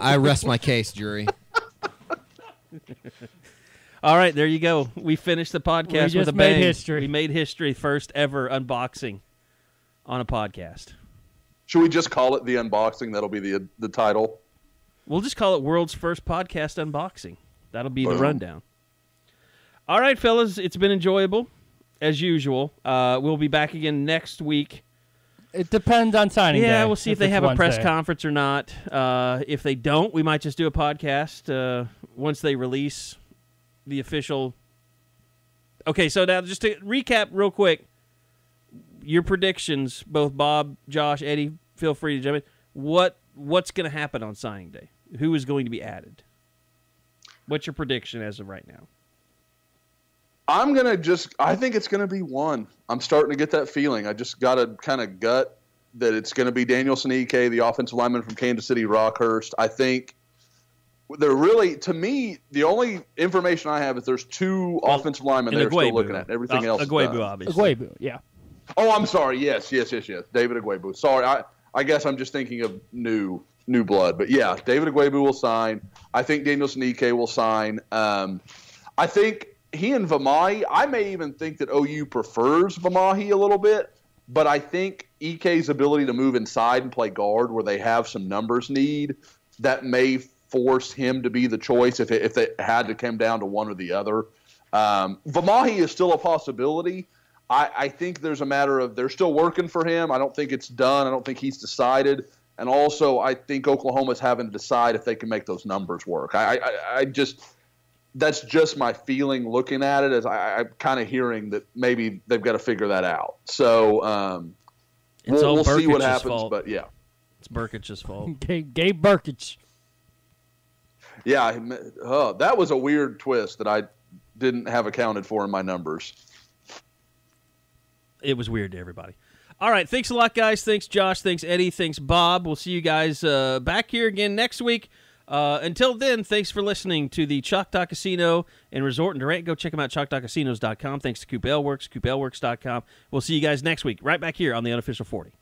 I rest my case, jury. All right, there you go. We finished the podcast We with just a bang. made history. We made history. First ever unboxing on a podcast. Should we just call it the unboxing? That'll be the title. We'll just call it World's First Podcast Unboxing. That'll be the Boom. rundown. All right, fellas, it's been enjoyable, as usual. We'll be back again next week. It depends on signing day. Yeah, we'll see if they it's have a press Wednesday. conference or not. If they don't, we might just do a podcast once they release the official. Okay, so now just to recap real quick, your predictions, both Bob, Josh, Eddie, feel free to jump in. What's going to happen on signing day? Who is going to be added? What's your prediction as of right now? I think it's going to be one. I'm starting to get that feeling. I just got a kind of gut that it's going to be Daniel Sinike, the offensive lineman from Kansas City, Rockhurst. I think they're really, to me, the only information I have is there's two offensive linemen they're still looking at. Everything else is Agwebu, done. obviously. Agwebu, yeah. Oh, I'm sorry. Yes. David Agwebu. Sorry, I guess I'm just thinking of new blood. But, yeah, David Agwebu will sign. I think Daniel Sinike will sign. I think he and Vamahi, I may even think that OU prefers Vamahi a little bit, but I think EK's ability to move inside and play guard where they have some numbers need, that may force him to be the choice if it had to come down to one or the other. Vamahi is still a possibility. I think there's a matter of they're still working for him. I don't think it's done. I don't think he's decided. And also, I think Oklahoma's having to decide if they can make those numbers work. That's just my feeling looking at it, as I'm kind of hearing that maybe they've got to figure that out. So we'll see what happens. Fault. But, yeah. It's Burkich's fault. Gabe Burkich. Yeah, that was a weird twist that I didn't have accounted for in my numbers. It was weird to everybody. All right, thanks a lot, guys. Thanks, Josh. Thanks, Eddie. Thanks, Bob. We'll see you guys back here again next week. Until then, thanks for listening to the Choctaw Casino and Resort in Durant. Go check them out, choctawcasinos.com. Thanks to CoopLWorks, CoopLWorks.com. We'll see you guys next week, right back here on the Unofficial 40.